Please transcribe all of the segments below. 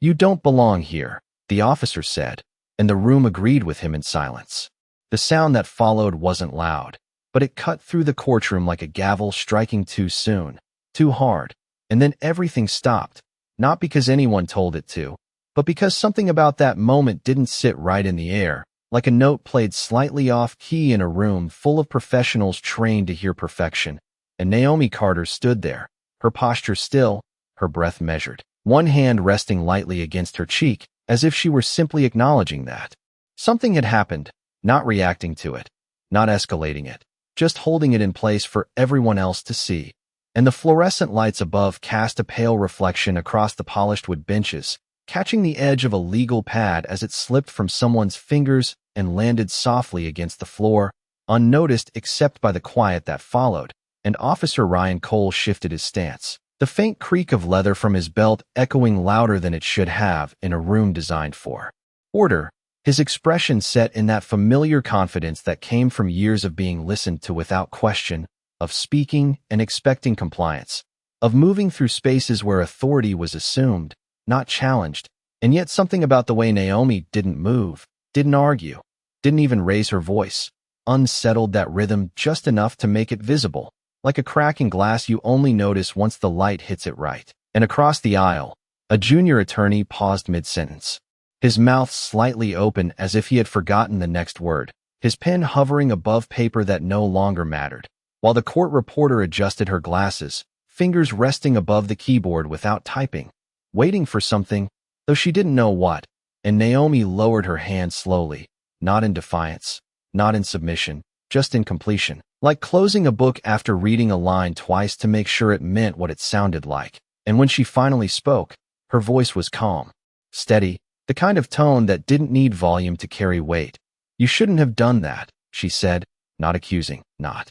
"You don't belong here," the officer said, and the room agreed with him in silence. The sound that followed wasn't loud, but it cut through the courtroom like a gavel striking too soon, too hard, and then everything stopped, not because anyone told it to, but because something about that moment didn't sit right in the air, like a note played slightly off-key in a room full of professionals trained to hear perfection. And Naomi Carter stood there, her posture still, her breath measured, one hand resting lightly against her cheek, as if she were simply acknowledging that something had happened, not reacting to it, not escalating it, just holding it in place for everyone else to see. And the fluorescent lights above cast a pale reflection across the polished wood benches, catching the edge of a legal pad as it slipped from someone's fingers and landed softly against the floor, unnoticed except by the quiet that followed. And Officer Ryan Cole shifted his stance, the faint creak of leather from his belt echoing louder than it should have in a room designed for order, his expression set in that familiar confidence that came from years of being listened to without question, of speaking and expecting compliance, of moving through spaces where authority was assumed, not challenged. And yet something about the way Naomi didn't move, didn't argue, didn't even raise her voice, unsettled that rhythm just enough to make it visible, like a crack in glass you only notice once the light hits it right. And across the aisle, a junior attorney paused mid-sentence, his mouth slightly open as if he had forgotten the next word, his pen hovering above paper that no longer mattered, while the court reporter adjusted her glasses, fingers resting above the keyboard without typing, waiting for something, though she didn't know what. And Naomi lowered her hand slowly, not in defiance, not in submission, just in completion, like closing a book after reading a line twice to make sure it meant what it sounded like. And when she finally spoke, her voice was calm, steady, the kind of tone that didn't need volume to carry weight. "You shouldn't have done that," she said, not accusing, not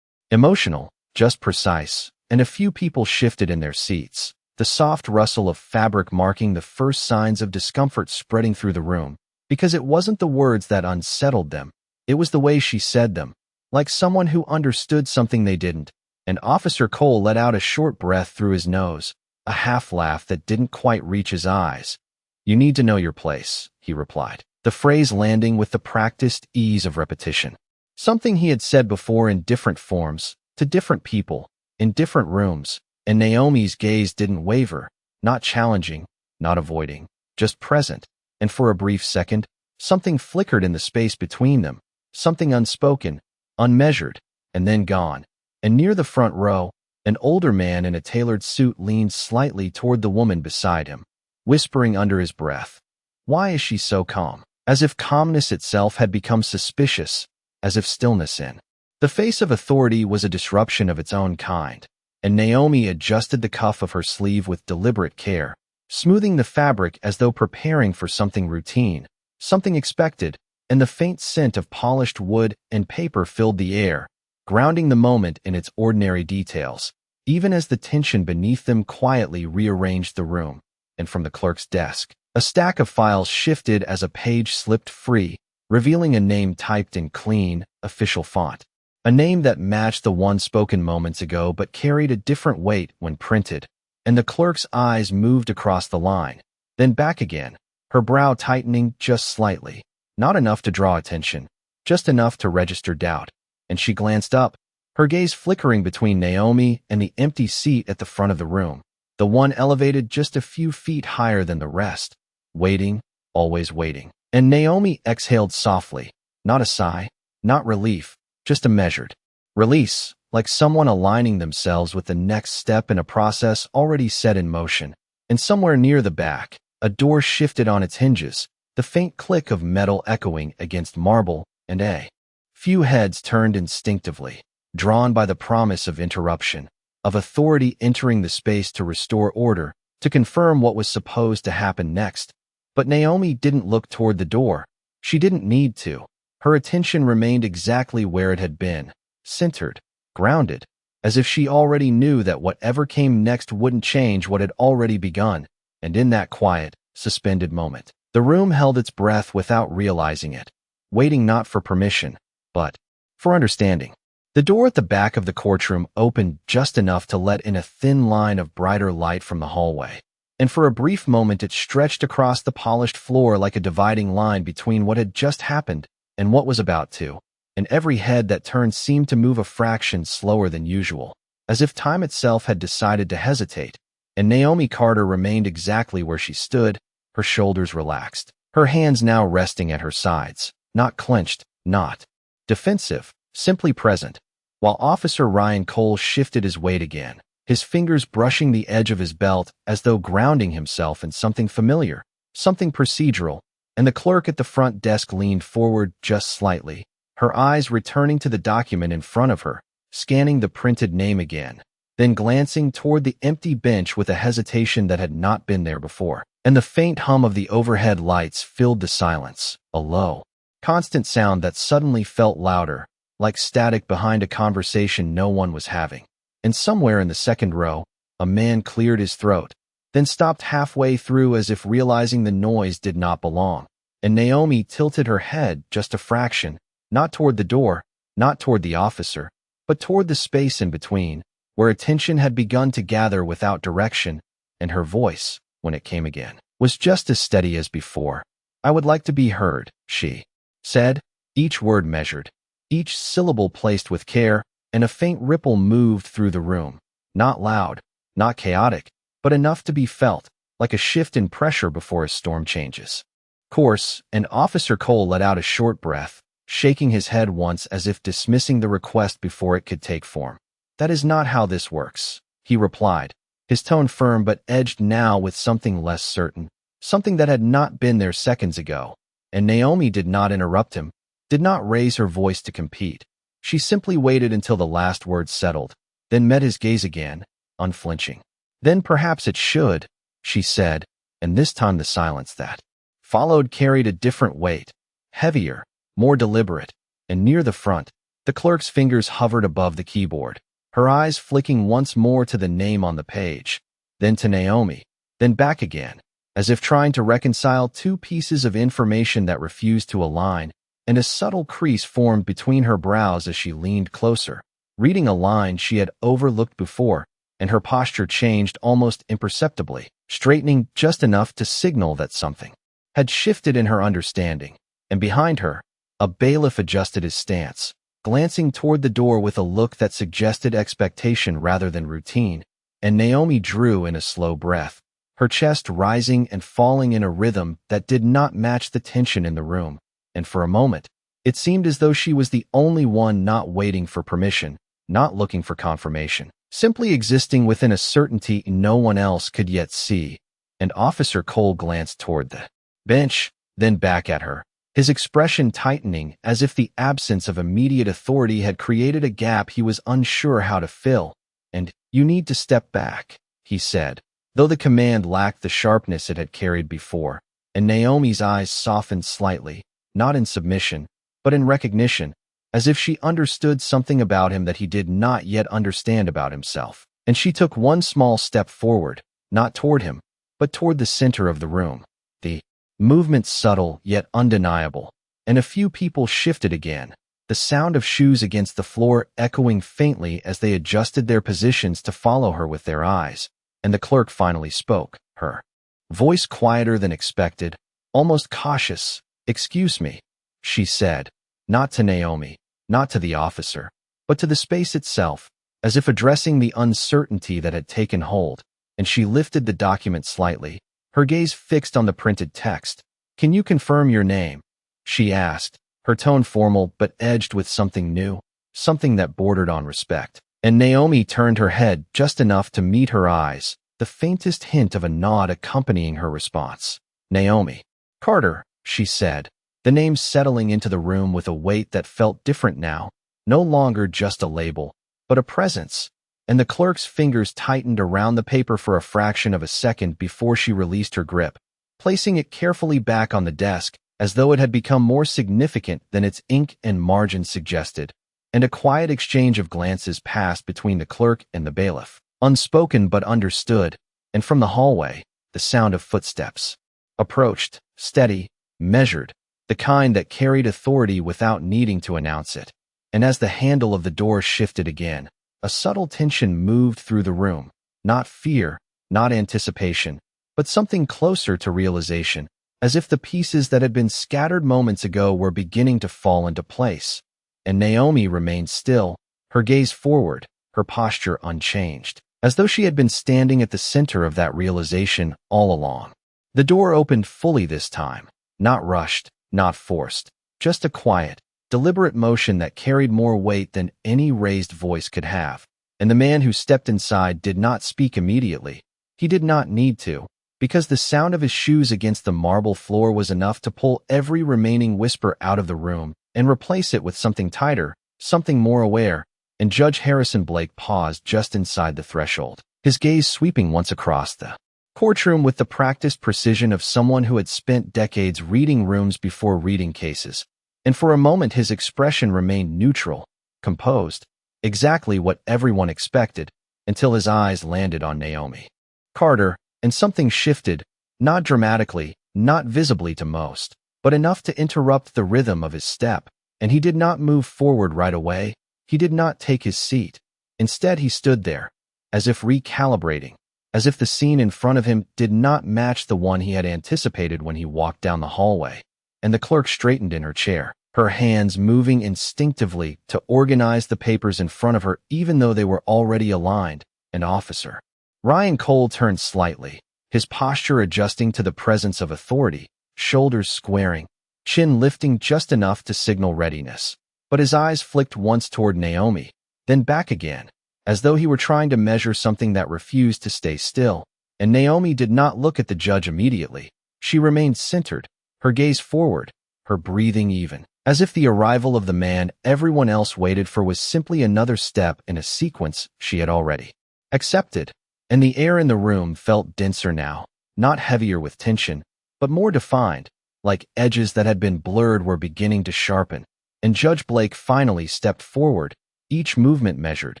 emotional, just precise. And a few people shifted in their seats, the soft rustle of fabric marking the first signs of discomfort spreading through the room, because it wasn't the words that unsettled them, it was the way she said them, like someone who understood something they didn't. And Officer Cole let out a short breath through his nose, a half-laugh that didn't quite reach his eyes. "You need to know your place," he replied, the phrase landing with the practiced ease of repetition. Something he had said before in different forms, to different people, in different rooms. And Naomi's gaze didn't waver, not challenging, not avoiding, just present. And for a brief second, something flickered in the space between them, something unspoken, unmeasured, and then gone. And near the front row, an older man in a tailored suit leaned slightly toward the woman beside him, whispering under his breath, "Why is she so calm?" As if calmness itself had become suspicious, as if stillness in the face of authority was a disruption of its own kind. And Naomi adjusted the cuff of her sleeve with deliberate care, smoothing the fabric as though preparing for something routine, something expected, and the faint scent of polished wood and paper filled the air, grounding the moment in its ordinary details, even as the tension beneath them quietly rearranged the room. And from the clerk's desk, a stack of files shifted as a page slipped free, revealing a name typed in clean, official font. A name that matched the one spoken moments ago but carried a different weight when printed. And the clerk's eyes moved across the line, then back again, her brow tightening just slightly, not enough to draw attention, just enough to register doubt. And she glanced up, her gaze flickering between Naomi and the empty seat at the front of the room, the one elevated just a few feet higher than the rest, waiting, always waiting. And Naomi exhaled softly, not a sigh, not relief, just a measured release, like someone aligning themselves with the next step in a process already set in motion. And somewhere near the back, a door shifted on its hinges, the faint click of metal echoing against marble, and a few heads turned instinctively, drawn by the promise of interruption, of authority entering the space to restore order, to confirm what was supposed to happen next. But Naomi didn't look toward the door. She didn't need to. Her attention remained exactly where it had been, centered, grounded, as if she already knew that whatever came next wouldn't change what had already begun. And in that quiet, suspended moment, the room held its breath without realizing it, waiting not for permission, but for understanding. The door at the back of the courtroom opened just enough to let in a thin line of brighter light from the hallway, and for a brief moment it stretched across the polished floor like a dividing line between what had just happened and what was about to, and every head that turned seemed to move a fraction slower than usual, as if time itself had decided to hesitate, and Naomi Carter remained exactly where she stood, her shoulders relaxed, her hands now resting at her sides, not clenched, not defensive, simply present, while Officer Ryan Cole shifted his weight again, his fingers brushing the edge of his belt as though grounding himself in something familiar, something procedural, and the clerk at the front desk leaned forward just slightly, her eyes returning to the document in front of her, scanning the printed name again, then glancing toward the empty bench with a hesitation that had not been there before, and the faint hum of the overhead lights filled the silence, a low, constant sound that suddenly felt louder, like static behind a conversation no one was having. And somewhere in the second row, a man cleared his throat, then stopped halfway through as if realizing the noise did not belong, and Naomi tilted her head just a fraction, not toward the door, not toward the officer, but toward the space in between, where attention had begun to gather without direction, and her voice, when it came again, was just as steady as before. "I would like to be heard," she said, each word measured, each syllable placed with care, and a faint ripple moved through the room, not loud, not chaotic, but enough to be felt, like a shift in pressure before a storm changes. Course, and Officer Cole let out a short breath, shaking his head once as if dismissing the request before it could take form. "That is not how this works," he replied, his tone firm but edged now with something less certain, something that had not been there seconds ago, and Naomi did not interrupt him, did not raise her voice to compete. She simply waited until the last word settled, then met his gaze again, unflinching. "Then perhaps it should," she said, and this time the silence that followed carried a different weight, heavier, more deliberate, and near the front, the clerk's fingers hovered above the keyboard, her eyes flicking once more to the name on the page, then to Naomi, then back again, as if trying to reconcile two pieces of information that refused to align, and a subtle crease formed between her brows as she leaned closer, reading a line she had overlooked before, and her posture changed almost imperceptibly, straightening just enough to signal that something had shifted in her understanding, and behind her, a bailiff adjusted his stance, glancing toward the door with a look that suggested expectation rather than routine, and Naomi drew in a slow breath, her chest rising and falling in a rhythm that did not match the tension in the room. And for a moment, it seemed as though she was the only one not waiting for permission, not looking for confirmation, simply existing within a certainty no one else could yet see. And Officer Cole glanced toward the bench, then back at her, his expression tightening as if the absence of immediate authority had created a gap he was unsure how to fill. "And you need to step back," he said, though the command lacked the sharpness it had carried before, and Naomi's eyes softened slightly, not in submission, but in recognition, as if she understood something about him that he did not yet understand about himself. And she took one small step forward, not toward him, but toward the center of the room. The movement subtle yet undeniable, and a few people shifted again, the sound of shoes against the floor echoing faintly as they adjusted their positions to follow her with their eyes, and the clerk finally spoke, her voice quieter than expected, almost cautious. "Excuse me," she said, not to Naomi, not to the officer, but to the space itself, as if addressing the uncertainty that had taken hold, and she lifted the document slightly, her gaze fixed on the printed text. "Can you confirm your name?" she asked, her tone formal but edged with something new, something that bordered on respect. And Naomi turned her head just enough to meet her eyes, the faintest hint of a nod accompanying her response. "Naomi Carter," she said, the name settling into the room with a weight that felt different now, no longer just a label, but a presence, and the clerk's fingers tightened around the paper for a fraction of a second before she released her grip, placing it carefully back on the desk as though it had become more significant than its ink and margin suggested, and a quiet exchange of glances passed between the clerk and the bailiff, unspoken but understood, and from the hallway, the sound of footsteps approached, steady, measured, the kind that carried authority without needing to announce it. And as the handle of the door shifted again, a subtle tension moved through the room, not fear, not anticipation, but something closer to realization, as if the pieces that had been scattered moments ago were beginning to fall into place. And Naomi remained still, her gaze forward, her posture unchanged, as though she had been standing at the center of that realization all along. The door opened fully this time, not rushed, not forced, just a quiet, deliberate motion that carried more weight than any raised voice could have. And the man who stepped inside did not speak immediately. He did not need to, because the sound of his shoes against the marble floor was enough to pull every remaining whisper out of the room and replace it with something tighter, something more aware. And Judge Harrison Blake paused just inside the threshold, his gaze sweeping once across the courtroom with the practiced precision of someone who had spent decades reading rooms before reading cases. And for a moment his expression remained neutral, composed, exactly what everyone expected, until his eyes landed on Naomi Carter, and something shifted, not dramatically, not visibly to most, but enough to interrupt the rhythm of his step. And he did not move forward right away. He did not take his seat. Instead, he stood there, as if recalibrating, as if the scene in front of him did not match the one he had anticipated when he walked down the hallway. And the clerk straightened in her chair, her hands moving instinctively to organize the papers in front of her even though they were already aligned. An officer. Ryan Cole turned slightly, his posture adjusting to the presence of authority, shoulders squaring, chin lifting just enough to signal readiness. But his eyes flicked once toward Naomi, then back again, as though he were trying to measure something that refused to stay still. And Naomi did not look at the judge immediately. She remained centered, her gaze forward, her breathing even, as if the arrival of the man everyone else waited for was simply another step in a sequence she had already accepted. And the air in the room felt denser now, not heavier with tension, but more defined, like edges that had been blurred were beginning to sharpen. And Judge Blake finally stepped forward, each movement measured,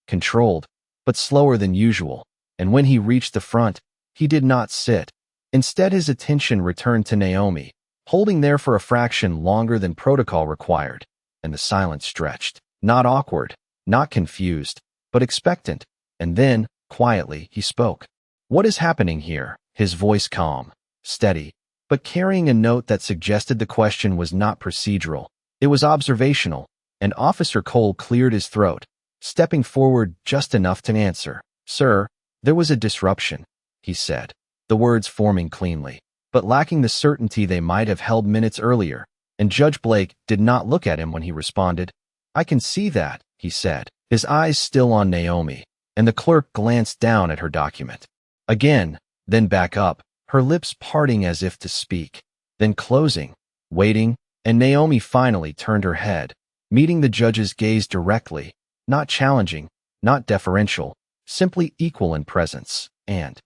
controlled, but slower than usual. And when he reached the front, he did not sit. Instead, his attention returned to Naomi, holding there for a fraction longer than protocol required. And the silence stretched, not awkward, not confused, but expectant. And then, quietly, he spoke. "What is happening here?" His voice calm, steady, but carrying a note that suggested the question was not procedural. It was observational, and Officer Cole cleared his throat, stepping forward just enough to answer. "Sir, there was a disruption," he said, the words forming cleanly, but lacking the certainty they might have held minutes earlier. And Judge Blake did not look at him when he responded. "I can see that," he said, his eyes still on Naomi, and the clerk glanced down at her document. Again, then back up, her lips parting as if to speak, then closing, waiting. And Naomi finally turned her head, meeting the judge's gaze directly, not challenging, not deferential, simply equal in presence. And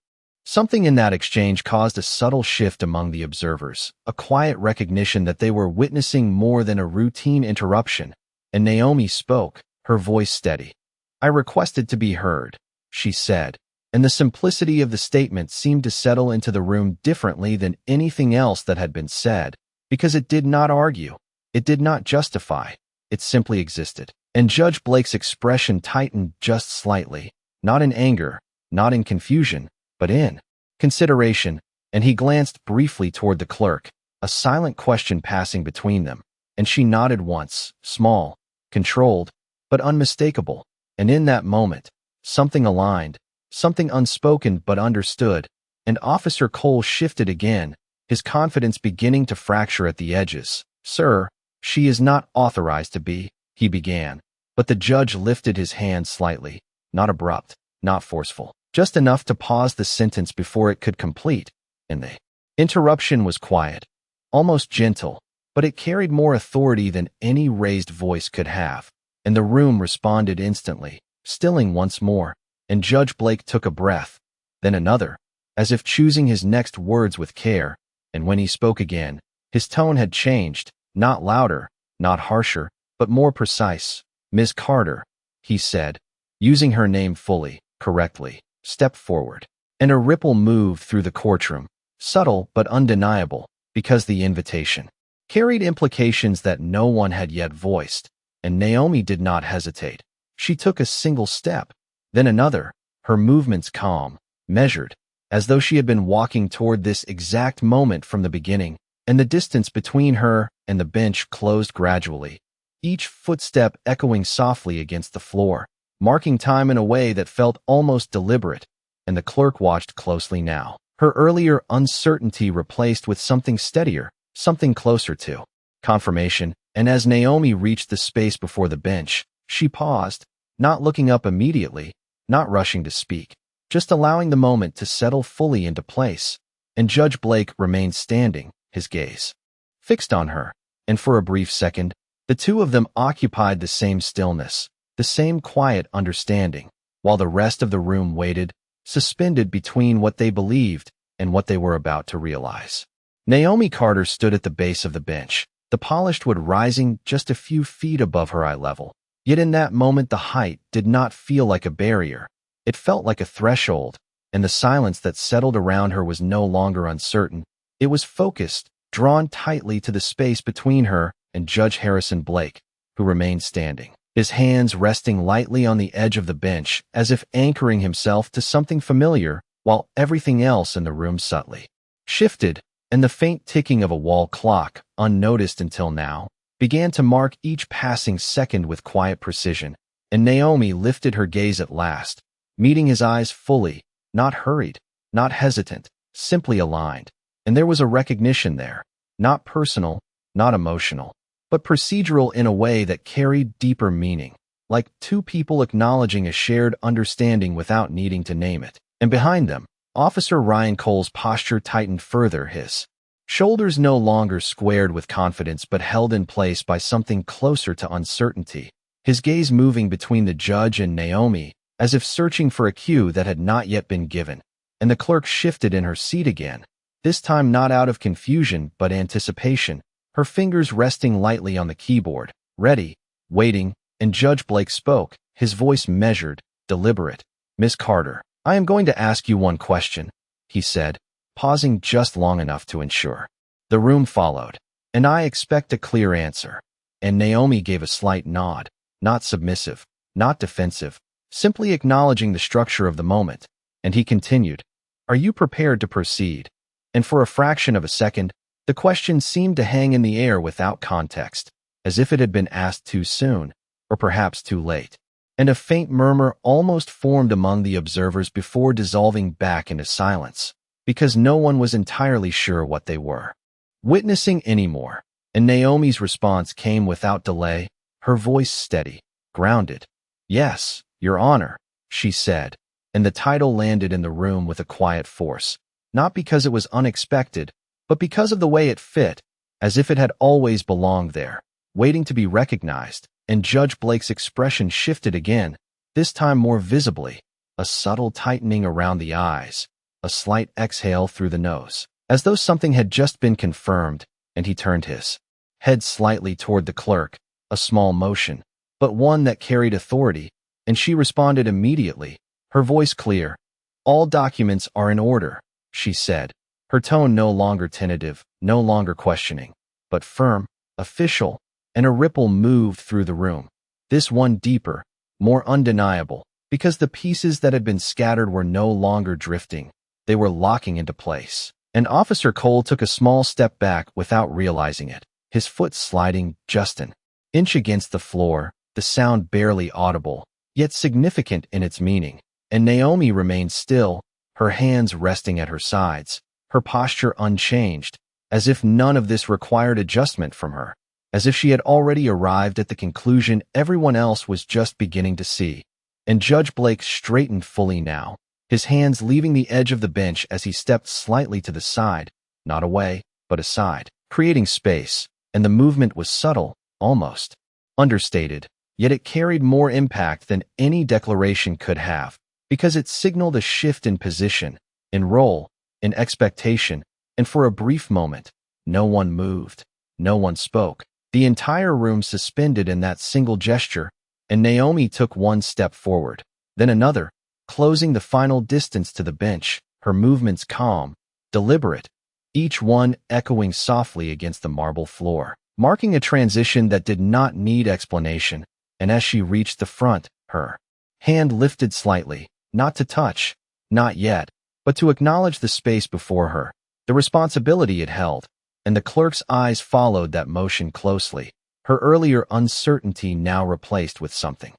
something in that exchange caused a subtle shift among the observers, a quiet recognition that they were witnessing more than a routine interruption. And Naomi spoke, her voice steady. "I requested to be heard," she said, and the simplicity of the statement seemed to settle into the room differently than anything else that had been said. Because it did not argue, it did not justify, it simply existed. And Judge Blake's expression tightened just slightly, not in anger, not in confusion, but in consideration, and he glanced briefly toward the clerk, a silent question passing between them, and she nodded once, small, controlled, but unmistakable. And in that moment, something aligned, something unspoken but understood, and Officer Cole shifted again, his confidence beginning to fracture at the edges. "Sir, she is not authorized to be," he began, but the judge lifted his hand slightly, not abrupt, not forceful, just enough to pause the sentence before it could complete. And the interruption was quiet, almost gentle, but it carried more authority than any raised voice could have. And the room responded instantly, stilling once more, and Judge Blake took a breath, then another, as if choosing his next words with care. And when he spoke again, his tone had changed, not louder, not harsher, but more precise. "Ms. Carter," he said, using her name fully, correctly, "step forward." And a ripple moved through the courtroom, subtle but undeniable, because the invitation carried implications that no one had yet voiced. And Naomi did not hesitate. She took a single step, then another, her movements calm, measured, as though she had been walking toward this exact moment from the beginning, and the distance between her and the bench closed gradually, each footstep echoing softly against the floor, marking time in a way that felt almost deliberate, and the clerk watched closely now. Her earlier uncertainty replaced with something steadier, something closer to confirmation, and as Naomi reached the space before the bench, she paused, not looking up immediately, not rushing to speak, just allowing the moment to settle fully into place, and Judge Blake remained standing, his gaze fixed on her, and for a brief second, the two of them occupied the same stillness, the same quiet understanding, while the rest of the room waited, suspended between what they believed and what they were about to realize. Naomi Carter stood at the base of the bench, the polished wood rising just a few feet above her eye level. Yet in that moment the height did not feel like a barrier. It felt like a threshold, and the silence that settled around her was no longer uncertain. It was focused, drawn tightly to the space between her and Judge Harrison Blake, who remained standing, his hands resting lightly on the edge of the bench as if anchoring himself to something familiar, while everything else in the room subtly shifted, and the faint ticking of a wall clock, unnoticed until now, began to mark each passing second with quiet precision, and Naomi lifted her gaze at last, meeting his eyes fully, not hurried, not hesitant, simply aligned. And there was a recognition there, not personal, not emotional, but procedural in a way that carried deeper meaning, like two people acknowledging a shared understanding without needing to name it. And behind them, Officer Ryan Cole's posture tightened further, his shoulders no longer squared with confidence but held in place by something closer to uncertainty, his gaze moving between the judge and Naomi, as if searching for a cue that had not yet been given. And the clerk shifted in her seat again, this time not out of confusion but anticipation, her fingers resting lightly on the keyboard, ready, waiting, and Judge Blake spoke, his voice measured, deliberate. "Miss Carter, I am going to ask you one question," he said, pausing just long enough to ensure. The room followed, "and I expect a clear answer." And Naomi gave a slight nod, not submissive, not defensive, simply acknowledging the structure of the moment, and he continued, "Are you prepared to proceed?" And for a fraction of a second, the question seemed to hang in the air without context, as if it had been asked too soon, or perhaps too late. And a faint murmur almost formed among the observers before dissolving back into silence, because no one was entirely sure what they were witnessing anymore. And Naomi's response came without delay, her voice steady, grounded. "Yes, Your Honor," she said, and the title landed in the room with a quiet force, not because it was unexpected, but because of the way it fit, as if it had always belonged there, waiting to be recognized. And Judge Blake's expression shifted again, this time more visibly, a subtle tightening around the eyes, a slight exhale through the nose, as though something had just been confirmed, and he turned his head slightly toward the clerk, a small motion, but one that carried authority, and she responded immediately, her voice clear. "All documents are in order," she said, her tone no longer tentative, no longer questioning, but firm, official, and a ripple moved through the room, this one deeper, more undeniable, because the pieces that had been scattered were no longer drifting, they were locking into place. And Officer Cole took a small step back without realizing it, his foot sliding just an inch against the floor, the sound barely audible, yet significant in its meaning. And Naomi remained still, her hands resting at her sides, her posture unchanged, as if none of this required adjustment from her, as if she had already arrived at the conclusion everyone else was just beginning to see. And Judge Blake straightened fully now, his hands leaving the edge of the bench as he stepped slightly to the side, not away, but aside, creating space, and the movement was subtle, almost understated, yet it carried more impact than any declaration could have, because it signaled a shift in position, in role, in expectation, and for a brief moment, no one moved, no one spoke. The entire room suspended in that single gesture, and Naomi took one step forward, then another, closing the final distance to the bench, her movements calm, deliberate, each one echoing softly against the marble floor, marking a transition that did not need explanation. And as she reached the front, her hand lifted slightly, not to touch, not yet, but to acknowledge the space before her, the responsibility it held, and the clerk's eyes followed that motion closely, her earlier uncertainty now replaced with something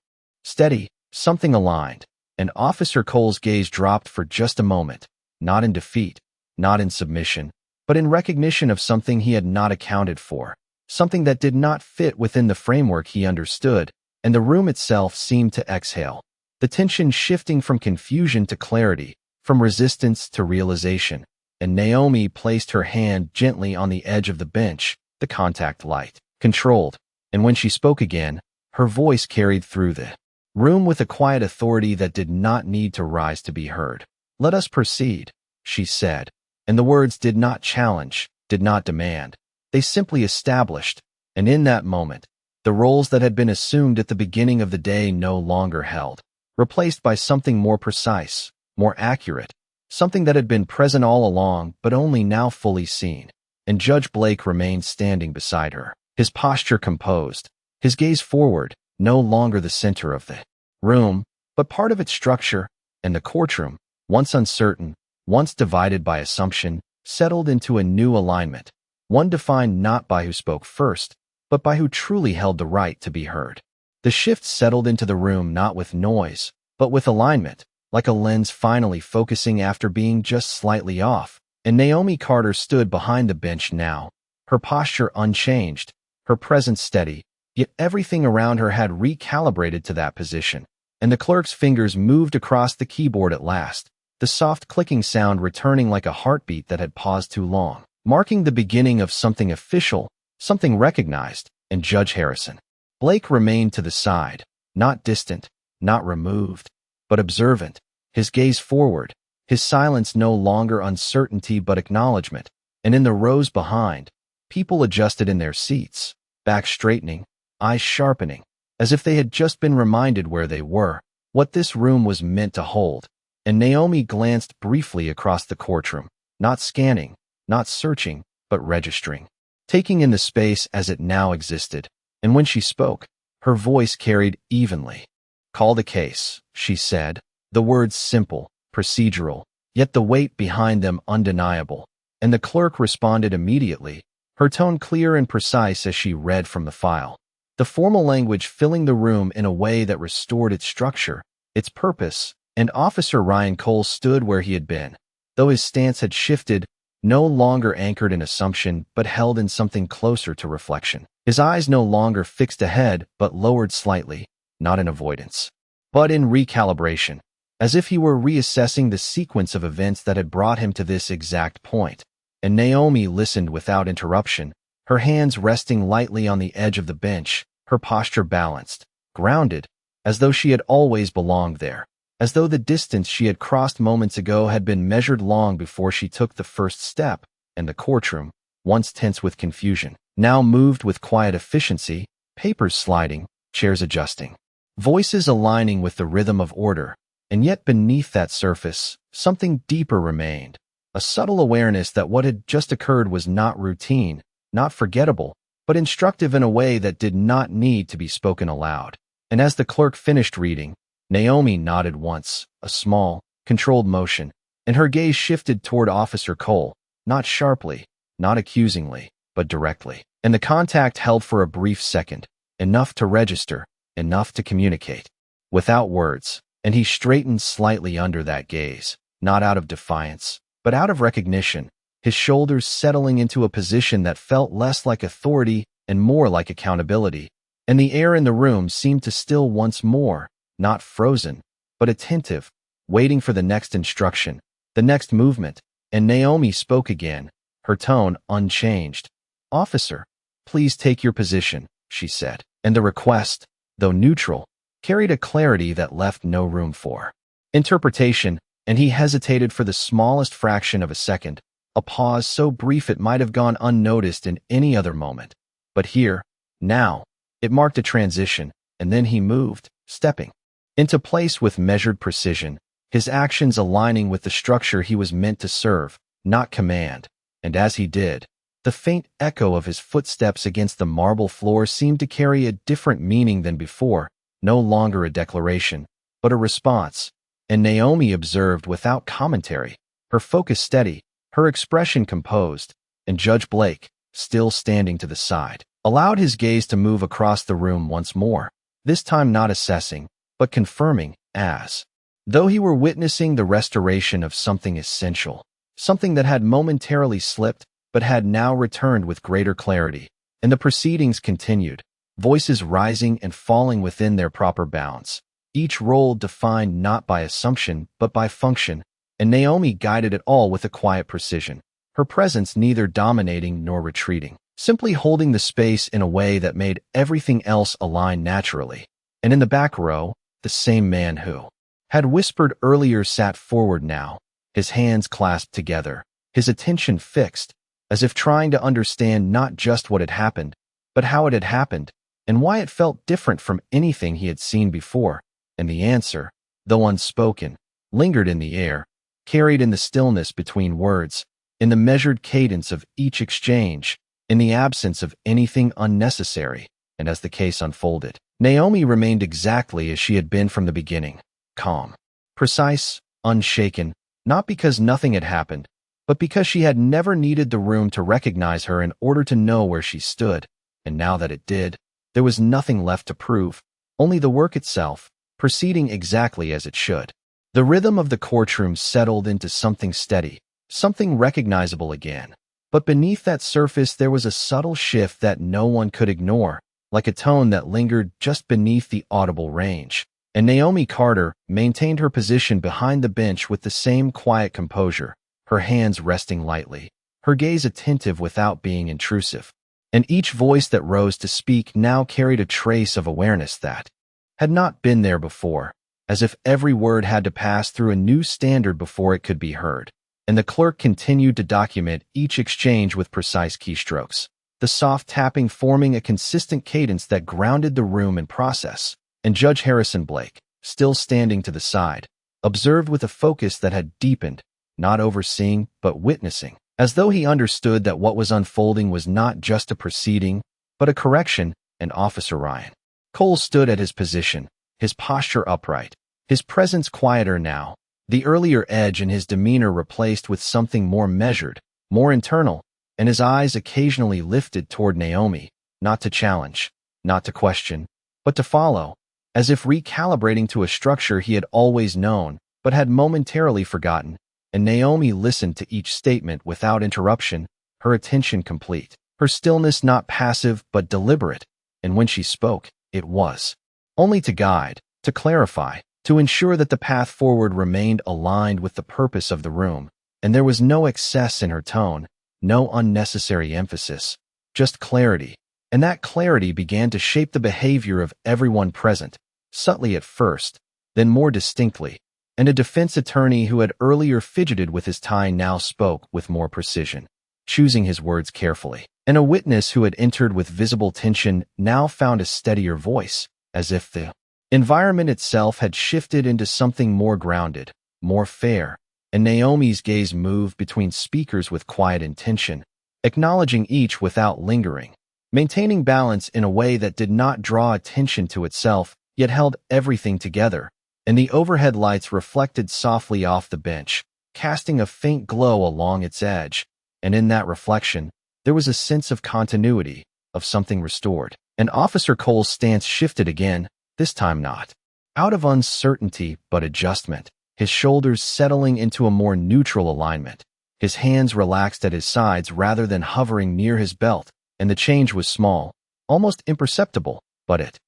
steady, something aligned, and Officer Cole's gaze dropped for just a moment, not in defeat, not in submission, but in recognition of something he had not accounted for, something that did not fit within the framework he understood, and the room itself seemed to exhale, the tension shifting from confusion to clarity, from resistance to realization, and Naomi placed her hand gently on the edge of the bench, the contact light, controlled, and when she spoke again, her voice carried through the room with a quiet authority that did not need to rise to be heard. "Let us proceed," she said, and the words did not challenge, did not demand. They simply established, and in that moment, the roles that had been assumed at the beginning of the day no longer held, replaced by something more precise, more accurate, something that had been present all along but only now fully seen. And Judge Blake remained standing beside her, his posture composed, his gaze forward, no longer the center of the room, but part of its structure, and the courtroom, once uncertain, once divided by assumption, settled into a new alignment, one defined not by who spoke first, but by who truly held the right to be heard. The shift settled into the room not with noise, but with alignment, like a lens finally focusing after being just slightly off, and Naomi Carter stood behind the bench now, her posture unchanged, her presence steady, yet everything around her had recalibrated to that position, and the clerk's fingers moved across the keyboard at last, the soft clicking sound returning like a heartbeat that had paused too long, marking the beginning of something official, something recognized, and Judge Harrison Blake remained to the side, not distant, not removed, but observant, his gaze forward, his silence no longer uncertainty but acknowledgement, and in the rows behind, people adjusted in their seats, back straightening, eyes sharpening, as if they had just been reminded where they were, what this room was meant to hold. And Naomi glanced briefly across the courtroom, not scanning, not searching, but registering, taking in the space as it now existed, and when she spoke, her voice carried evenly. "Call the case," she said, the words simple, procedural, yet the weight behind them undeniable, and the clerk responded immediately, her tone clear and precise as she read from the file, the formal language filling the room in a way that restored its structure, its purpose, and Officer Ryan Cole stood where he had been, though his stance had shifted, no longer anchored in assumption but held in something closer to reflection. His eyes no longer fixed ahead but lowered slightly, not in avoidance, but in recalibration, as if he were reassessing the sequence of events that had brought him to this exact point. And Naomi listened without interruption, her hands resting lightly on the edge of the bench, her posture balanced, grounded, as though she had always belonged there, as though the distance she had crossed moments ago had been measured long before she took the first step, and the courtroom, once tense with confusion, now moved with quiet efficiency, papers sliding, chairs adjusting, voices aligning with the rhythm of order, and yet beneath that surface, something deeper remained, a subtle awareness that what had just occurred was not routine, not forgettable, but instructive in a way that did not need to be spoken aloud. And as the clerk finished reading, Naomi nodded once, a small, controlled motion, and her gaze shifted toward Officer Cole, not sharply, not accusingly, but directly. And the contact held for a brief second, enough to register, enough to communicate, without words, and he straightened slightly under that gaze, not out of defiance, but out of recognition, his shoulders settling into a position that felt less like authority and more like accountability, and the air in the room seemed to still once more, not frozen, but attentive, waiting for the next instruction, the next movement, and Naomi spoke again, her tone unchanged. "Officer, please take your position," she said, and the request, though neutral, carried a clarity that left no room for interpretation, and he hesitated for the smallest fraction of a second, a pause so brief it might have gone unnoticed in any other moment. But here, now, it marked a transition, and then he moved, stepping into place with measured precision, his actions aligning with the structure he was meant to serve, not command. And as he did, the faint echo of his footsteps against the marble floor seemed to carry a different meaning than before, no longer a declaration, but a response. And Naomi observed without commentary, her focus steady, her expression composed, and Judge Blake, still standing to the side, allowed his gaze to move across the room once more, this time not assessing, but confirming, as though he were witnessing the restoration of something essential, something that had momentarily slipped but had now returned with greater clarity. And the proceedings continued, voices rising and falling within their proper bounds, each role defined not by assumption but by function, and Naomi guided it all with a quiet precision, her presence neither dominating nor retreating, simply holding the space in a way that made everything else align naturally. And in the back row, the same man who had whispered earlier sat forward now, his hands clasped together, his attention fixed, as if trying to understand not just what had happened, but how it had happened, and why it felt different from anything he had seen before. And the answer, though unspoken, lingered in the air, carried in the stillness between words, in the measured cadence of each exchange, in the absence of anything unnecessary. And as the case unfolded, Naomi remained exactly as she had been from the beginning, calm, precise, unshaken, not because nothing had happened, but because she had never needed the room to recognize her in order to know where she stood. And now that it did, there was nothing left to prove, only the work itself, proceeding exactly as it should. The rhythm of the courtroom settled into something steady, something recognizable again. But beneath that surface there was a subtle shift that no one could ignore, like a tone that lingered just beneath the audible range. And Naomi Carter maintained her position behind the bench with the same quiet composure, her hands resting lightly, her gaze attentive without being intrusive. And each voice that rose to speak now carried a trace of awareness that had not been there before, as if every word had to pass through a new standard before it could be heard. And the clerk continued to document each exchange with precise keystrokes, the soft tapping forming a consistent cadence that grounded the room in process. And Judge Harrison Blake, still standing to the side, observed with a focus that had deepened, not overseeing but witnessing, as though he understood that what was unfolding was not just a proceeding, but a correction. And Officer Ryan Cole stood at his position, his posture upright, his presence quieter now, the earlier edge in his demeanor replaced with something more measured, more internal, and his eyes occasionally lifted toward Naomi, not to challenge, not to question, but to follow, as if recalibrating to a structure he had always known, but had momentarily forgotten. And Naomi listened to each statement without interruption, her attention complete, her stillness not passive but deliberate. And when she spoke, it was only to guide, to clarify, to ensure that the path forward remained aligned with the purpose of the room. And there was no excess in her tone, no unnecessary emphasis, just clarity. And that clarity began to shape the behavior of everyone present, subtly at first, then more distinctly. And a defense attorney who had earlier fidgeted with his tie now spoke with more precision, choosing his words carefully. And a witness who had entered with visible tension now found a steadier voice, as if the environment itself had shifted into something more grounded, more fair. And Naomi's gaze moved between speakers with quiet intention, acknowledging each without lingering, maintaining balance in a way that did not draw attention to itself, yet held everything together. And the overhead lights reflected softly off the bench, casting a faint glow along its edge. And in that reflection, there was a sense of continuity, of something restored. And Officer Cole's stance shifted again, this time not out of uncertainty but adjustment, his shoulders settling into a more neutral alignment, his hands relaxed at his sides rather than hovering near his belt. And the change was small, almost imperceptible, but it